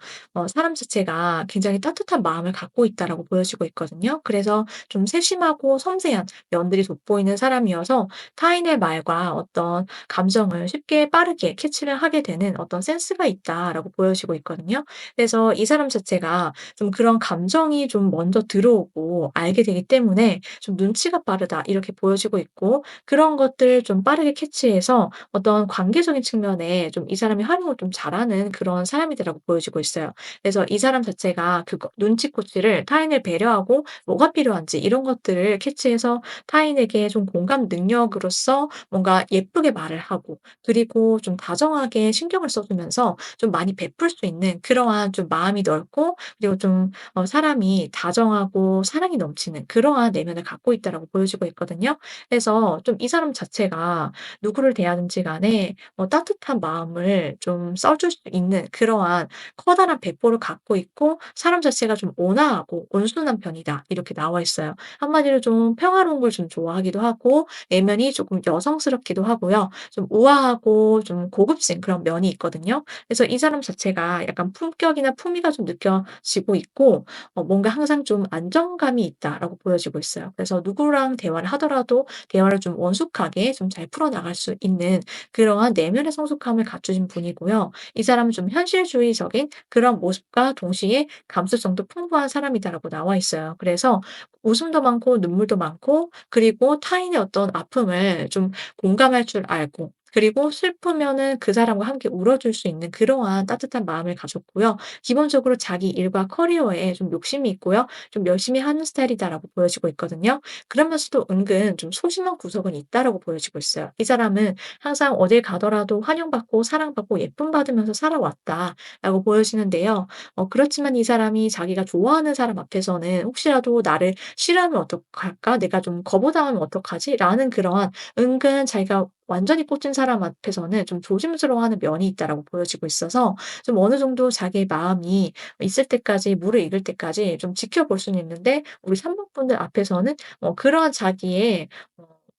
사람 자체가 굉장히 따뜻한 마음을 갖고 있다라고 보여지고 있거든요. 그래서 좀 세심하고 섬세한 면들이 돋보이는 사람이어서 타인의 말과 어떤 감정을 쉽게 빠르게 캐치를 하게 되는 어떤 센스가 있다라고 보여지고 있거든요. 그래서 이 사람 자체가 좀 그런 감정이 좀 먼저 들어오고 알게 되기 때문에 좀 눈치가 빠르다 이렇게 보여지고 있고 그런 것들을 좀 빠르게 캐치해서 어떤 관계적인 측면에 좀 이 사람이 활용을 좀 잘하는 그런 사람이다라고 보여지고 있어요. 그래서 이 사람 자체가 그거 눈치코치를 타인을 배려하고 뭐가 필요한지 이런 것들을 캐치해서 타인에게 좀 공감 능력으로서 뭔가 예쁘게 말을 하고 그리고 좀 다정하게 신경을 써 주면서 좀 많이 베풀 수 있는 그러한 좀 마음이 넓고 그리고 좀 사람이 다정하고 사랑이 넘치는 그러한 내면을 갖고 있다라고 보여지고 있거든요. 그래서 좀 이 사람 자체가 누구를 대하는지 간에 따뜻한 마음을 좀 써줄 수 있는 그러한 커다란 배포를 갖고 있고 사람 자체가 좀 온화하고 온순한 편이다. 이렇게 나와 있어요. 한마디로 좀 평화로운 걸 좀 좋아하기도 하고 내면이 조금 여성스럽기도 하고요. 좀 우아하고 좀 고급진 그런 면이 있거든요. 그래서 이 사람 자체가 약간 품격이나 품위가 좀 느껴지고 있고 뭔가 항상 좀 안정감이 있다라고 보여지고 있어요. 그래서 누구랑 대화를 하더라도 대화를 좀 원숙하게 좀 잘 풀어나갈 수 있는 그러한 내면의 성숙함을 갖추신 분이고요. 이 사람은 좀 현실주의적인 그런 모습과 동시에 감수성도 풍부한 사람이다라고 나와 있어요. 그래서 웃음도 많고 눈물도 많고 그리고 타인의 어떤 아픔을 좀 공감할 줄 알고 그리고 슬프면은 그 사람과 함께 울어줄 수 있는 그러한 따뜻한 마음을 가졌고요. 기본적으로 자기 일과 커리어에 좀 욕심이 있고요. 좀 열심히 하는 스타일이다라고 보여지고 있거든요. 그러면서도 은근 좀 소심한 구석은 있다라고 보여지고 있어요. 이 사람은 항상 어딜 가더라도 환영받고 사랑받고 예쁨 받으면서 살아왔다라고 보여지는데요. 그렇지만 이 사람이 자기가 좋아하는 사람 앞에서는 '혹시라도 나를 싫어하면 어떡할까? 내가 좀 거부당하면 어떡하지?'라는 그러한 은근 자기가 완전히 꽂힌 사람 앞에서는 좀 조심스러워하는 면이 있다라고 보여지고 있어서 좀 어느 정도 자기의 마음이 있을 때까지 무르 익을 때까지 좀 지켜볼 수는 있는데 우리 산모분들 앞에서는 그러한 자기의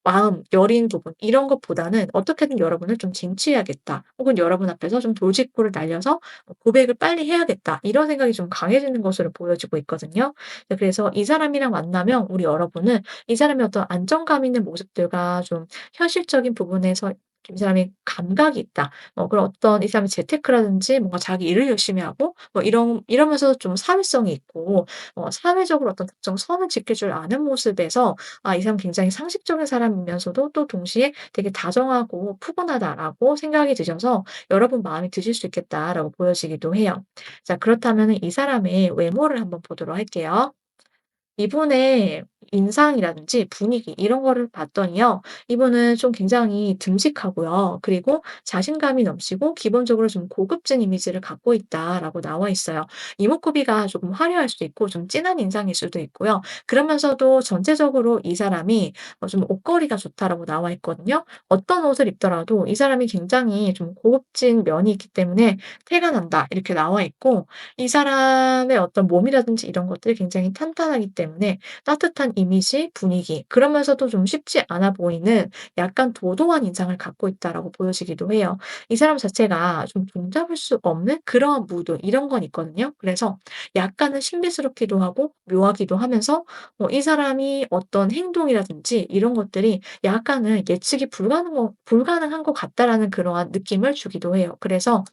마음 여린 부분 이런 것보다는 '어떻게든 여러분을 좀 쟁취해야겠다.' 혹은 '여러분 앞에서 좀 돌직구를 날려서 고백을 빨리 해야겠다.' 이런 생각이 좀 강해지는 것으로 보여지고 있거든요. 네, 그래서 이 사람이랑 만나면 우리 여러분은 이 사람의 어떤 안정감 있는 모습들과 좀 현실적인 부분에서 좀 이 사람이 감각이 있다. 그런 어떤 이 사람의 재테크라든지 뭔가 자기 일을 열심히 하고 이러면서 좀 사회성이 있고 사회적으로 어떤 특정 선을 지킬 줄 아는 모습에서 '아 이 사람 굉장히 상식적인 사람이면서도 또 동시에 되게 다정하고 푸근하다.'라고 생각이 드셔서 여러분 마음에 드실 수 있겠다라고 보여지기도 해요. 자, 그렇다면은 이 사람의 외모를 한번 보도록 할게요. 이분의 인상이라든지 분위기 이런 거를 봤더니요. 이분은 좀 굉장히 듬직하고요. 그리고 자신감이 넘치고 기본적으로 좀 고급진 이미지를 갖고 있다라고 나와 있어요. 이목구비가 조금 화려할 수도 있고 좀 진한 인상일 수도 있고요. 그러면서도 전체적으로 이 사람이 좀 옷걸이가 좋다라고 나와 있거든요. 어떤 옷을 입더라도 이 사람이 굉장히 좀 고급진 면이 있기 때문에 "태가 난다." 이렇게 나와 있고 이 사람의 어떤 몸이라든지 이런 것들이 굉장히 탄탄하기 때문에 따뜻한 이미지, 분위기 그러면서도 좀 쉽지 않아 보이는 약간 도도한 인상을 갖고 있다라고 보여지기도 해요. 이 사람 자체가 좀 종잡을 수 없는 그러한 무드 이런 건 있거든요. 그래서 약간은 신비스럽기도 하고 묘하기도 하면서 이 사람이 어떤 행동이라든지 이런 것들이 약간은 예측이 불가능한 것 같다라는 그러한 느낌을 주기도 해요. 그래서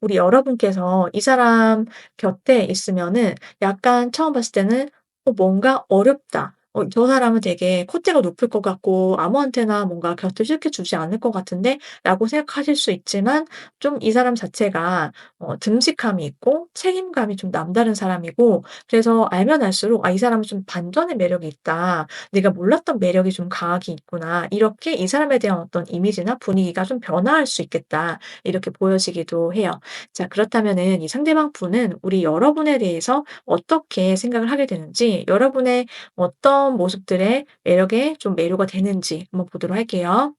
우리 여러분께서 이 사람 곁에 있으면은 약간 처음 봤을 때는 뭔가 어렵다. 저 사람은 되게 콧대가 높을 것 같고 아무한테나 뭔가 곁을 쉽게 주지 않을 것 같은데?'라고 생각하실 수 있지만 좀 이 사람 자체가 듬직함이 있고 책임감이 좀 남다른 사람이고 그래서 알면 알수록 '아 이 사람은 좀 반전의 매력이 있다. 내가 몰랐던 매력이 좀 강하게 있구나.' 이렇게 이 사람에 대한 어떤 이미지나 분위기가 좀 변화할 수 있겠다. 이렇게 보여지기도 해요. 자 그렇다면은 이 상대방 분은 우리 여러분에 대해서 어떻게 생각을 하게 되는지 여러분의 어떤 모습들의 매력에 좀 매료가 되는지 한번 보도록 할게요.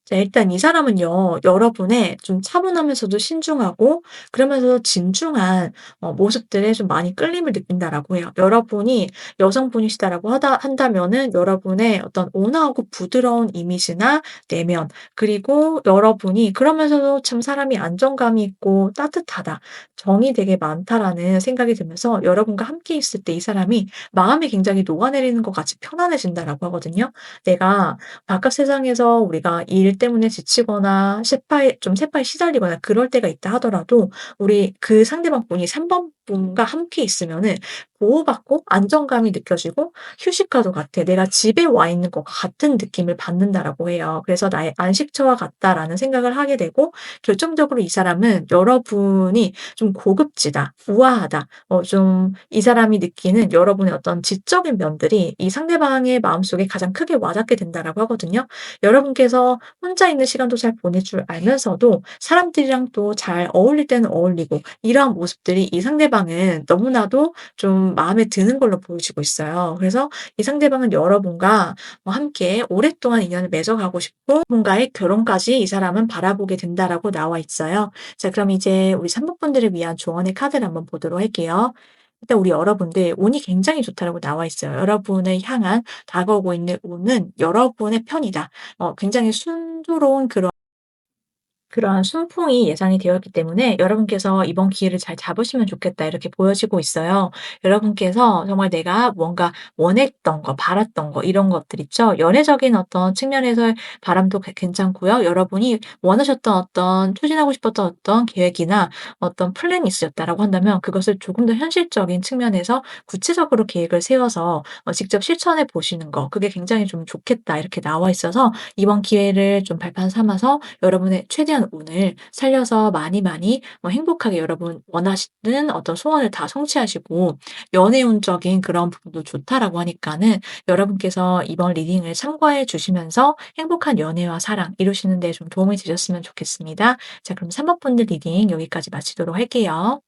자 일단 이 사람은요. 여러분의 좀 차분하면서도 신중하고 그러면서 진중한 모습들에 좀 많이 끌림을 느낀다라고 해요. 여러분이 여성분이시다라고 하다 한다면은 여러분의 어떤 온화하고 부드러운 이미지나 내면 그리고 여러분이 그러면서도 참 사람이 안정감이 있고 따뜻하다. 정이 되게 많다라는 생각이 들면서 여러분과 함께 있을 때 이 사람이 마음이 굉장히 녹아내리는 것 같이 편안해진다라고 하거든요. 내가 바깥 세상에서 우리가 일 때문에 지치거나 세파에 시달리거나 그럴 때가 있다 하더라도 우리 그 상대방 분이 3번 분과 함께 있으면은 보호받고 안정감이 느껴지고 휴식과도 같아. '내가 집에 와 있는 것과 같은 느낌을 받는다.'라고 해요. 그래서 '나의 안식처와 같다.'라는 생각을 하게 되고 결정적으로 이 사람은 여러분이 좀 고급지다, 우아하다, 좀 이 사람이 느끼는 여러분의 어떤 지적인 면들이 이 상대방의 마음속에 가장 크게 와닿게 된다라고 하거든요. 여러분께서 혼자 있는 시간도 잘 보낼 줄 알면서도 사람들이랑 또 잘 어울릴 때는 어울리고 이러한 모습들이 이 상대방은 너무나도 좀 마음에 드는 걸로 보여지고 있어요. 그래서 이 상대방은 여러분과 함께 오랫동안 인연을 맺어가고 싶고 뭔가의 결혼까지 이 사람은 바라보게 된다라고 나와 있어요. 자 그럼 이제 우리 3 번분들을 위한 조언의 카드를 한번 보도록 할게요. 일단 우리 여러분들 운이 굉장히 좋다라고 나와 있어요. 여러분을 향한 다가오고 있는 운은 여러분의 편이다. 굉장히 순조로운 그러한 순풍이 예상이 되어 있기 때문에 여러분께서 '이번 기회를 잘 잡으시면 좋겠다.' 이렇게 보여지고 있어요. 여러분께서 정말 내가 뭔가 원했던 거, 바랐던 거 이런 것들 있죠. 연애적인 어떤 측면에서의 바람도 괜찮고요. 여러분이 원하셨던 어떤 추진하고 싶었던 어떤 계획이나 어떤 플랜이 있으셨다라고 한다면 그것을 조금 더 현실적인 측면에서 구체적으로 계획을 세워서 직접 실천해 보시는 거 그게 굉장히 좀 좋겠다 이렇게 나와 있어서 이번 기회를 좀 발판 삼아서 여러분의 최대한 운을 살려서 많이 많이 행복하게 여러분 원하시는 어떤 소원을 다 성취하시고 연애운적인 그런 부분도 좋다라고 하니까는 여러분께서 이번 리딩을 참고해 주시면서 행복한 연애와 사랑 이루시는 데 좀 도움이 되셨으면 좋겠습니다. 자 그럼 3 번분들 리딩 여기까지 마치도록 할게요.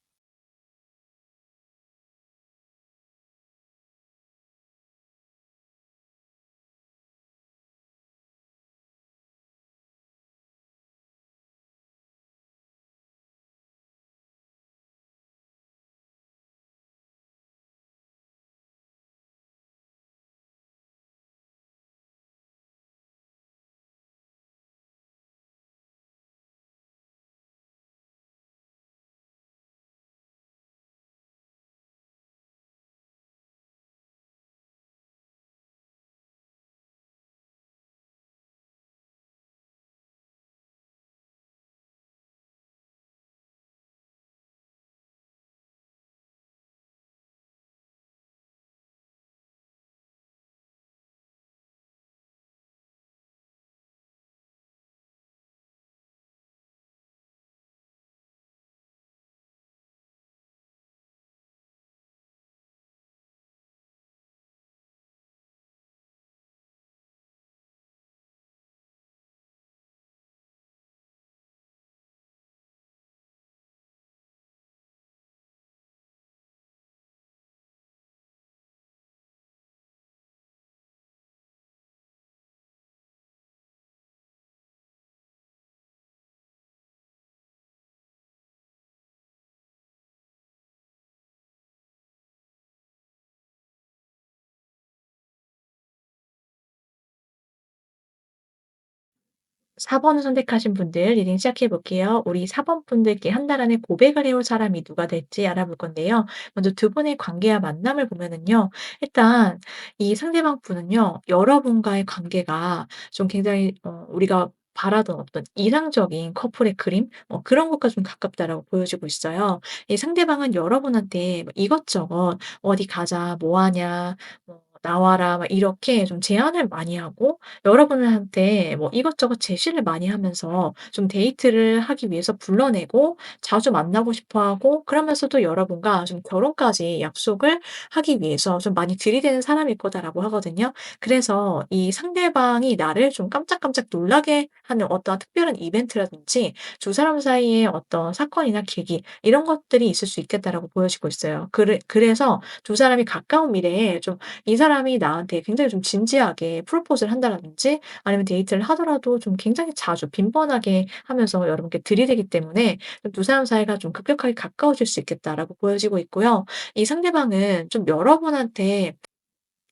4 번을 선택하신 분들 리딩 시작해 볼게요. 우리 4번 분들께 한 달 안에 고백을 해올 사람이 누가 될지 알아볼 건데요. 먼저 두 분의 관계와 만남을 보면은요. 일단 이 상대방 분은요. 여러분과의 관계가 좀 굉장히 우리가 바라던 어떤 이상적인 커플의 그림 그런 것과 좀 가깝다라고 보여지고 있어요. 이 상대방은 여러분한테 뭐 이것저것 "어디 가자. 뭐 하냐. 뭐 나와라." 막 이렇게 좀 제안을 많이 하고 여러분한테 뭐 이것저것 제시를 많이 하면서 좀 데이트를 하기 위해서 불러내고 자주 만나고 싶어 하고 그러면서도 여러분과 좀 결혼까지 약속을 하기 위해서 좀 많이 들이대는 사람일 거다라고 하거든요. 그래서 이 상대방이 나를 좀 깜짝깜짝 놀라게 하는 어떠한 특별한 이벤트라든지 두 사람 사이에 어떤 사건이나 계기 이런 것들이 있을 수 있겠다라고 보여지고 있어요. 그래서 두 사람이 가까운 미래에 좀 이 사람이 나한테 굉장히 좀 진지하게 프로포즈를 한다라든지 아니면 데이트를 하더라도 좀 굉장히 자주 빈번하게 하면서 여러분께 들이대기 때문에 두 사람 사이가 좀 급격하게 가까워질 수 있겠다라고 보여지고 있고요. 이 상대방은 좀 여러분한테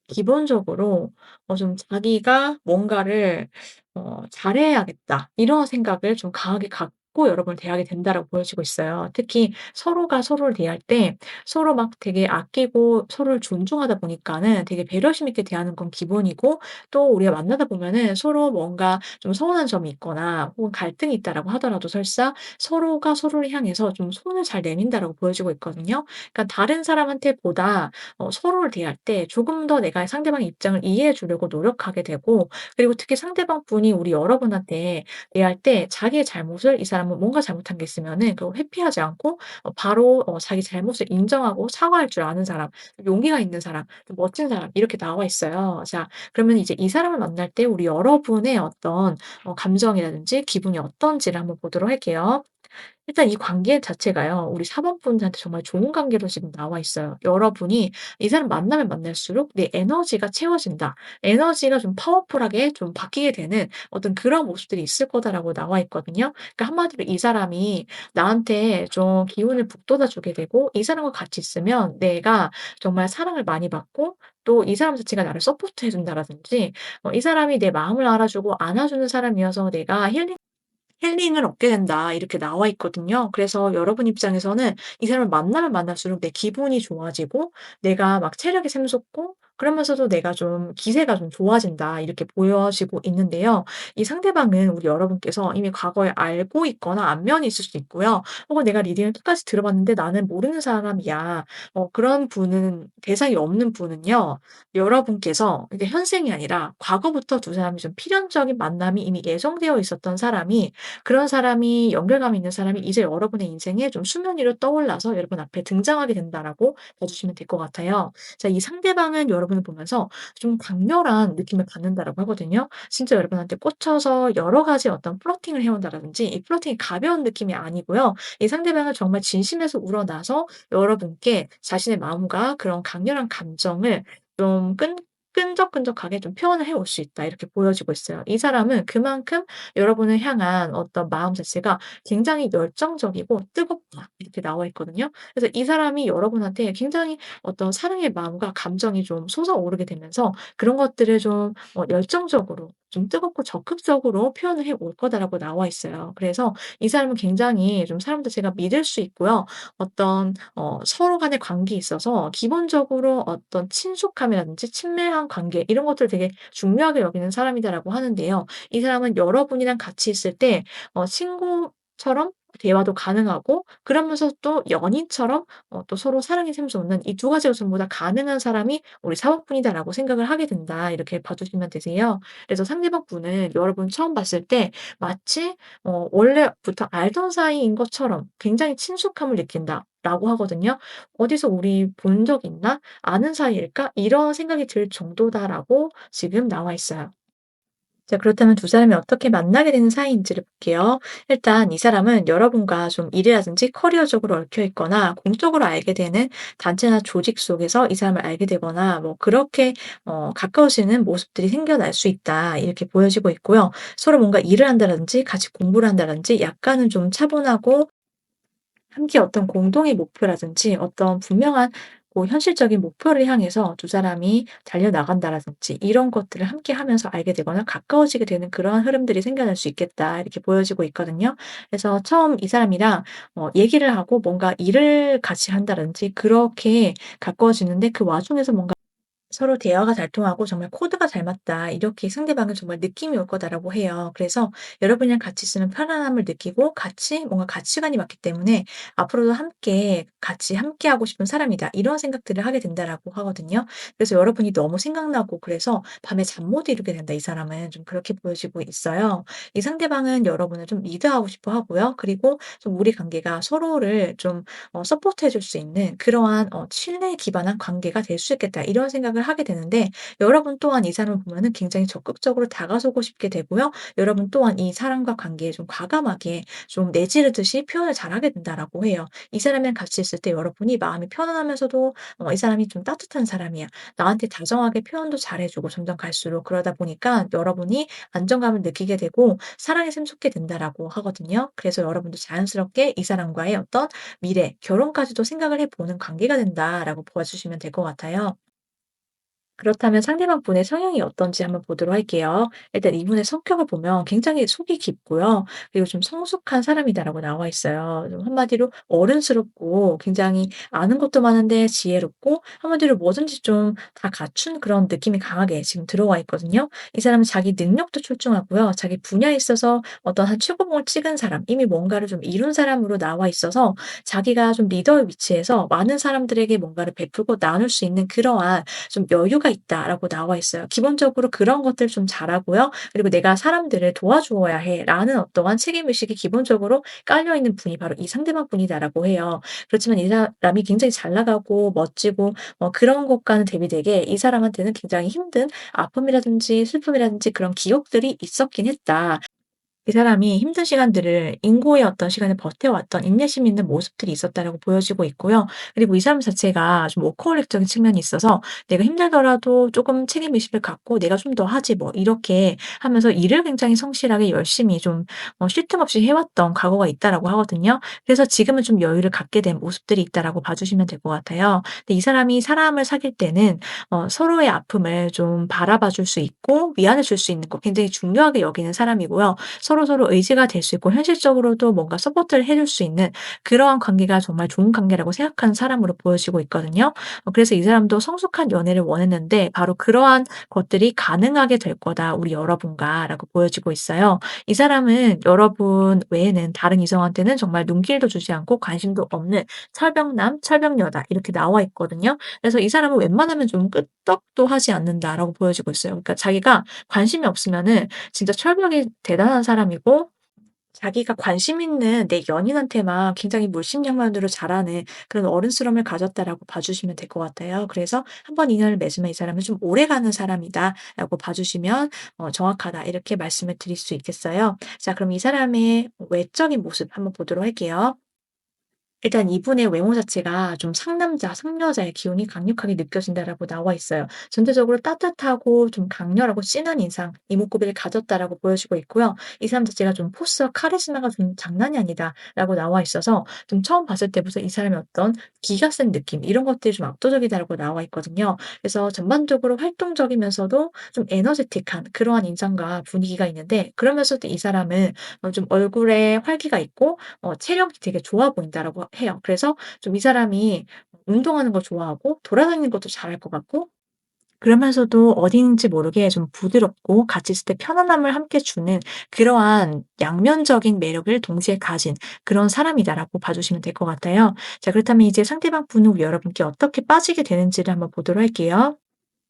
기본적으로 좀 자기가 뭔가를 '잘해야겠다.' 이런 생각을 좀 강하게 갖고 여러분을 대하게 된다라고 보여지고 있어요. 특히 서로가 서로를 대할 때 서로 막 되게 아끼고 서로를 존중하다 보니까는 되게 배려심 있게 대하는 건 기본이고 또 우리가 만나다 보면은 서로 뭔가 좀 서운한 점이 있거나 혹은 갈등이 있다라고 하더라도 설사 서로가 서로를 향해서 좀 손을 잘 내민다라고 보여지고 있거든요. 그러니까 다른 사람한테 보다 서로를 대할 때 조금 더 내가 상대방의 입장을 이해해 주려고 노력하게 되고 그리고 특히 상대방 분이 우리 여러분한테 대할 때 자기의 잘못을 이 사람은 뭔가 잘못한 게 있으면은 그걸 회피하지 않고 바로 자기 잘못을 인정하고 사과할 줄 아는 사람, 용기가 있는 사람, 좀 멋진 사람 이렇게 나와 있어요. 자 그러면 이제 이 사람을 만날 때 우리 여러분의 어떤 감정이라든지 기분이 어떤지를 한번 보도록 할게요. 일단 이 관계 자체가요. 우리 사모분들한테 정말 좋은 관계로 지금 나와 있어요. 여러분이 이 사람 만나면 만날수록 내 에너지가 채워진다. 에너지가 좀 파워풀하게 좀 바뀌게 되는 어떤 그런 모습들이 있을 거다라고 나와 있거든요. 그러니까 한마디로 이 사람이 나한테 좀 기운을 북돋아 주게 되고 이 사람과 같이 있으면 내가 정말 사랑을 많이 받고 또 이 사람 자체가 나를 서포트해 준다라든지 이 사람이 내 마음을 알아주고 안아주는 사람이어서 내가 힐링을 얻게 된다. 이렇게 나와 있거든요. 그래서 여러분 입장에서는 이 사람을 만나면 만날수록 내 기분이 좋아지고 내가 막 체력이 샘솟고 그러면서도 내가 좀 기세가 좀 좋아진다. 이렇게 보여지고 있는데요. 이 상대방은 우리 여러분께서 이미 과거에 알고 있거나 안면이 있을 수도 있고요. 혹은 내가 리딩을 끝까지 들어봤는데 나는 모르는 사람이야. 그런 분은 대상이 없는 분은요. 여러분께서 이게 현생이 아니라 과거부터 두 사람이 좀 필연적인 만남이 이미 예정되어 있었던 사람이 그런 사람이 연결감 있는 사람이 이제 여러분의 인생에 좀 수면 위로 떠올라서 여러분 앞에 등장하게 된다라고 봐 주시면 될 것 같아요. 자 이 상대방은 여러분을 보면서 좀 강렬한 느낌을 받는다라고 하거든요. 진짜 여러분한테 꽂혀서 여러 가지 어떤 플러팅을 해 온다라든지 이 플러팅이 가벼운 느낌이 아니고요. 이 상대방은 정말 진심에서 우러나서 여러분께 자신의 마음과 그런 강렬한 감정을 좀 끈적끈적하게 좀 표현을 해 올 수 있다. 이렇게 보여지고 있어요. 이 사람은 그만큼 여러분을 향한 어떤 마음 자체가 굉장히 열정적이고 뜨겁다. 이렇게 나와 있거든요. 그래서 이 사람이 여러분한테 굉장히 어떤 사랑의 마음과 감정이 좀 솟아오르게 되면서 그런 것들을 좀 열정적으로 좀 뜨겁고 적극적으로 표현을 해 올 거다라고 나와 있어요. 그래서 이 사람은 굉장히 좀 사람 자체가 믿을 수 있고요. 어떤 서로 간의 관계에 있어서 기본적으로 어떤 친숙함이라든지 친밀한 관계 이런 것들을 되게 중요하게 여기는 사람이다라고 하는데요. 이 사람은 여러분이랑 같이 있을 때 친구처럼 대화도 가능하고 그러면서 또 연인처럼 또 서로 사랑이 샘솟는 이 두 가지가 전부 다 가능한 사람이 우리 사모분이다라고 생각을 하게 된다. 이렇게 봐 주시면 되세요. 그래서 상대방 분은 여러분 처음 봤을 때 마치 원래부터 알던 사이인 것처럼 굉장히 친숙함을 느낀다라고 하거든요. '어디서 우리 본 적 있나? 아는 사이일까?' 이런 생각이 들 정도다라고 지금 나와 있어요. 자, 그렇다면 두 사람이 어떻게 만나게 되는 사이인지를 볼게요. 일단 이 사람은 여러분과 좀 일이라든지 커리어적으로 얽혀 있거나 공적으로 알게 되는 단체나 조직 속에서 이 사람을 알게 되거나 뭐 그렇게 가까워지는 모습들이 생겨날 수 있다. 이렇게 보여지고 있고요. 서로 뭔가 일을 한다든지 같이 공부를 한다든지 약간은 좀 차분하고 함께 어떤 공동의 목표라든지 어떤 분명한 현실적인 목표를 향해서 두 사람이 달려나간다라든지 이런 것들을 함께 하면서 알게 되거나 가까워지게 되는 그러한 흐름들이 생겨날 수 있겠다 이렇게 보여지고 있거든요. 그래서 처음 이 사람이랑 얘기를 하고 뭔가 일을 같이 한다든지 그렇게 가까워지는데 그 와중에서 뭔가 서로 대화가 잘 통하고 정말 코드가 잘 맞다. 이렇게 상대방은 정말 느낌이 올 거다라고 해요. 그래서 여러분이랑 같이 있으면 편안함을 느끼고 같이 뭔가 가치관이 맞기 때문에 앞으로도 함께 같이 함께하고 싶은 사람이다. 이런 생각들을 하게 된다라고 하거든요. 그래서 여러분이 너무 생각나고 그래서 밤에 잠 못 이루게 된다. 이 사람은 좀 그렇게 보여지고 있어요. 이 상대방은 여러분을 좀 리드하고 싶어 하고요. 그리고 좀 우리 관계가 서로를 좀 서포트해 줄 수 있는 그러한 신뢰에 기반한 관계가 될 수 있겠다. 이런 생각을 하게 되는데 여러분 또한 이 사람을 보면은 굉장히 적극적으로 다가서고 싶게 되고요. 여러분 또한 이 사람과 관계에 좀 과감하게 좀 내지르듯이 표현을 잘하게 된다라고 해요. 이 사람이랑 같이 있을 때 여러분이 마음이 편안하면서도 '이 사람이 좀 따뜻한 사람이야. 나한테 다정하게 표현도 잘해 주고 점점 갈수록 그러다 보니까 여러분이 안정감을 느끼게 되고 사랑에 샘솟게 된다.'라고 하거든요. 그래서 여러분도 자연스럽게 이 사람과의 어떤 미래, 결혼까지도 생각을 해 보는 관계가 된다라고 보아주시면 될 것 같아요. 그렇다면 상대방 분의 성향이 어떤지 한번 보도록 할게요. 일단 이분의 성격을 보면 굉장히 속이 깊고요. 그리고 좀 성숙한 사람이다라고 나와 있어요. 좀 한마디로 어른스럽고 굉장히 아는 것도 많은데 지혜롭고 한마디로 뭐든지 좀 다 갖춘 그런 느낌이 강하게 지금 들어와 있거든요. 이 사람은 자기 능력도 출중하고요. 자기 분야에 있어서 어떤 한 최고봉을 찍은 사람, 이미 뭔가를 좀 이룬 사람으로 나와 있어서 자기가 좀 리더의 위치에서 많은 사람들에게 뭔가를 베풀고 나눌 수 있는 그러한 좀 여유가 있다라고 나와 있어요. 기본적으로 그런 것들 좀 잘하고요. 그리고 '내가 사람들을 도와주어야 해.'라는 어떠한 책임의식이 기본적으로 깔려 있는 분이 바로 이 상대방 분이다라고 해요. 그렇지만 이 사람이 굉장히 잘 나가고 멋지고 그런 것과는 대비되게 이 사람한테는 굉장히 힘든 아픔이라든지 슬픔이라든지 그런 기억들이 있었긴 했다. 이 사람이 힘든 시간들을 인고의 어떤 시간을 버텨왔던 인내심 있는 모습들이 있었다라고 보여지고 있고요. 그리고 이 사람 자체가 좀 워커홀릭적인 측면이 있어서 '내가 힘들더라도 쪼금 책임 의식을 갖고 내가 좀 더 하지 뭐.' 이렇게 하면서 일을 굉장히 성실하게 열심히 좀 쉴 틈 없이 해왔던 과거가 있다라고 하거든요. 그래서 지금은 좀 여유를 갖게 된 모습들이 있다라고 봐주시면 될 것 같아요. 근데 이 사람이 사람을 사귈 때는 서로의 아픔을 좀 바라봐 줄 수 있고 위안을 줄 수 있는 거 굉장히 중요하게 여기는 사람이고요. 서로서로 의지가 될 수 있고 현실적으로도 뭔가 서포트를 해줄 수 있는 그러한 관계가 정말 좋은 관계라고 생각하는 사람으로 보여지고 있거든요. 그래서 이 사람도 성숙한 연애를 원했는데 바로 그러한 것들이 가능하게 될 거다, 우리 여러분과라고 보여지고 있어요. 이 사람은 여러분 외에는 다른 이성한테는 정말 눈길도 주지 않고 관심도 없는 철벽남, 철벽녀다 이렇게 나와 있거든요. 그래서 이 사람은 웬만하면 좀 끄떡도 하지 않는다라고 보여지고 있어요. 그러니까 자기가 관심이 없으면은 진짜 철벽이 대단한 사람이고 자기가 관심 있는 내 연인한테만 굉장히 물심양면으로 잘하는 그런 어른스러움을 가졌다라고 봐주시면 될 것 같아요. 그래서 한번 인연을 맺으면 이 사람은 좀 오래가는 사람이다라고 봐주시면 정확하다 이렇게 말씀을 드릴 수 있겠어요. 자, 그럼 이 사람의 외적인 모습 한번 보도록 할게요. 일단 이분의 외모 자체가 좀 상남자, 상여자의 기운이 강력하게 느껴진다라고 나와 있어요. 전체적으로 따뜻하고 좀 강렬하고 진한 인상, 이목구비를 가졌다라고 보여지고 있고요. 이 사람 자체가 좀 포스와 카리스마가 좀 장난이 아니다라고 나와 있어서 좀 처음 봤을 때부터 이 사람의 어떤 기가 센 느낌 이런 것들이 좀 압도적이다라고 나와 있거든요. 그래서 전반적으로 활동적이면서도 좀 에너제틱한 그러한 인상과 분위기가 있는데 그러면서도 이 사람은 좀 얼굴에 활기가 있고 체력이 되게 좋아 보인다라고 해요. 그래서 좀 이 사람이 운동하는 거 좋아하고 돌아다니는 것도 잘할 것 같고 그러면서도 어딘지 모르게 좀 부드럽고 같이 있을 때 편안함을 함께 주는 그러한 양면적인 매력을 동시에 가진 그런 사람이다라고 봐주시면 될 것 같아요. 자, 그렇다면 이제 상대방 분은 여러분께 어떻게 빠지게 되는지를 한번 보도록 할게요.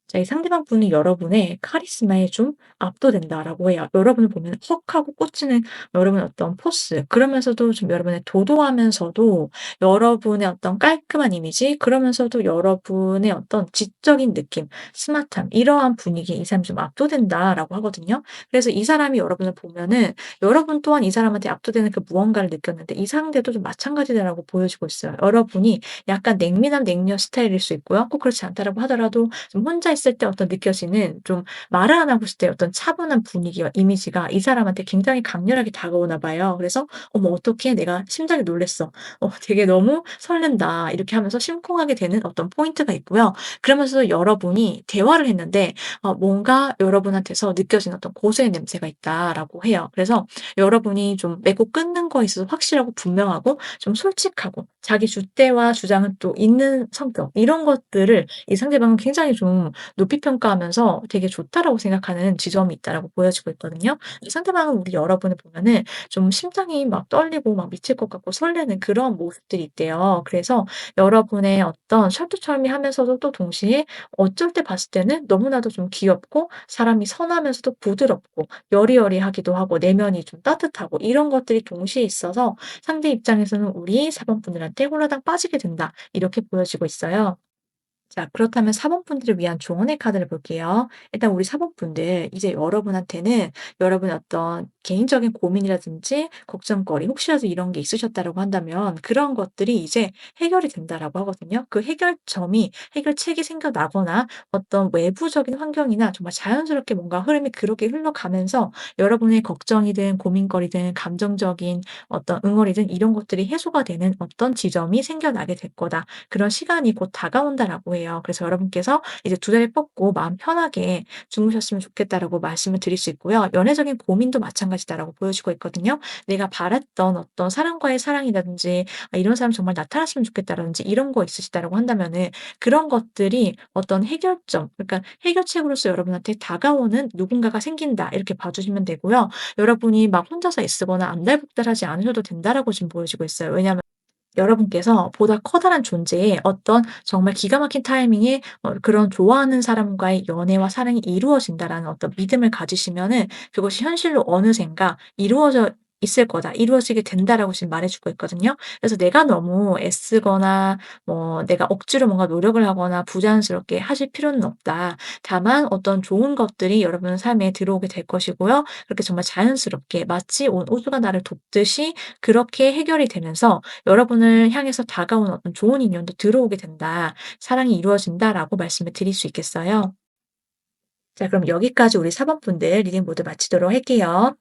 자, 이 상대방 분은 여러분의 카리스마에 좀 압도된다라고 해요. 여러분을 보면 헉 하고 꽂히는 여러분의 어떤 포스, 그러면서도 좀 여러분의 도도하면서도 여러분의 어떤 깔끔한 이미지, 그러면서도 여러분의 어떤 지적인 느낌, 스마트함, 이러한 분위기에 이 사람이 좀 압도된다라고 하거든요. 그래서 이 사람이 여러분을 보면은 여러분 또한 이 사람한테 압도되는 그 무언가를 느꼈는데 이 상대도 좀 마찬가지다라고 보여지고 있어요. 여러분이 약간 냉미남 냉녀 스타일일 수 있고요. 꼭 그렇지 않다라고 하더라도 좀 혼자 있을 때 어떤 느껴지는 좀 말을 안 하고 있을 때 어떤 차분한 분위기와 이미지가 이 사람한테 굉장히 강렬하게 다가오나 봐요. 그래서 '어머 어떡해. 내가 심장이 놀랐어. 되게 너무 설렌다.' 이렇게 하면서 심쿵하게 되는 어떤 포인트가 있고요. 그러면서도 여러분이 대화를 했는데 뭔가 여러분한테서 느껴지는 어떤 고수의 냄새가 있다라고 해요. 그래서 여러분이 좀 맺고 끊는 거에 있어서 확실하고 분명하고 좀 솔직하고 자기 줏대와 주장은 또 있는 성격 이런 것들을 이 상대방은 굉장히 좀 높이 평가하면서 되게 좋다라고 생각하는 지점이 있다라고 보여지고 있거든요. 상대방은 우리 여러분을 보면은 좀 심장이 막 떨리고 막 미칠 것 같고 설레는 그런 모습들이 있대요. 그래서 여러분의 어떤 철두철미하면서도 또 동시에 어쩔 때 봤을 때는 너무나도 좀 귀엽고 사람이 선하면서도 부드럽고 여리여리하기도 하고 내면이 좀 따뜻하고 이런 것들이 동시에 있어서 상대 입장에서는 '우리 4 번분들한테 홀라당 빠지게 된다.' 이렇게 보여지고 있어요. 자, 그렇다면 사번분들을 위한 조언의 카드를 볼게요. 일단 우리 사번분들, 이제 여러분한테는 여러분의 어떤 개인적인 고민이라든지 걱정거리, 혹시라도 이런 게 있으셨다라고 한다면 그런 것들이 이제 해결이 된다라고 하거든요. 그 해결점이, 해결책이 생겨나거나 어떤 외부적인 환경이나 정말 자연스럽게 뭔가 흐름이 그렇게 흘러가면서 여러분의 걱정이든 고민거리든 감정적인 어떤 응어리든 이런 것들이 해소가 되는 어떤 지점이 생겨나게 될 거다. 그런 시간이 곧 다가온다라고 해요. 그래서 여러분께서 이제 두 다리 뻗고 마음 편하게 주무셨으면 좋겠다라고 말씀을 드릴 수 있고요. 연애적인 고민도 마찬가지다라고 보여지고 있거든요. 내가 바랐던 어떤 사람과의 사랑이라든지 '아 이런 사람 정말 나타났으면 좋겠다.'라든지 이런 거 있으시다라고 한다면은 그런 것들이 어떤 해결점, 그러니까 해결책으로서 여러분한테 다가오는 누군가가 생긴다 이렇게 봐 주시면 되고요. 여러분이 막 혼자서 애쓰거나 안달복달하지 않으셔도 된다라고 지금 보여지고 있어요. 왜냐하면 여러분께서 보다 커다란 존재의 어떤 정말 기가 막힌 타이밍에 그런 좋아하는 사람과의 연애와 사랑이 이루어진다라는 어떤 믿음을 가지시면은 그것이 현실로 어느샌가 이루어져 있을 거다. 이루어지게 된다라고 지금 말해 주고 있거든요. 그래서 내가 너무 애쓰거나 뭐 내가 억지로 뭔가 노력을 하거나 부자연스럽게 하실 필요는 없다. 다만 어떤 좋은 것들이 여러분 삶에 들어오게 될 것이고요. 그렇게 정말 자연스럽게 마치 온 우주가 나를 돕듯이 그렇게 해결이 되면서 여러분을 향해서 다가오는 어떤 좋은 인연도 들어오게 된다. 사랑이 이루어진다라고 말씀을 드릴 수 있겠어요. 자, 그럼 여기까지 우리 4 번분들 리딩 모두 마치도록 할게요.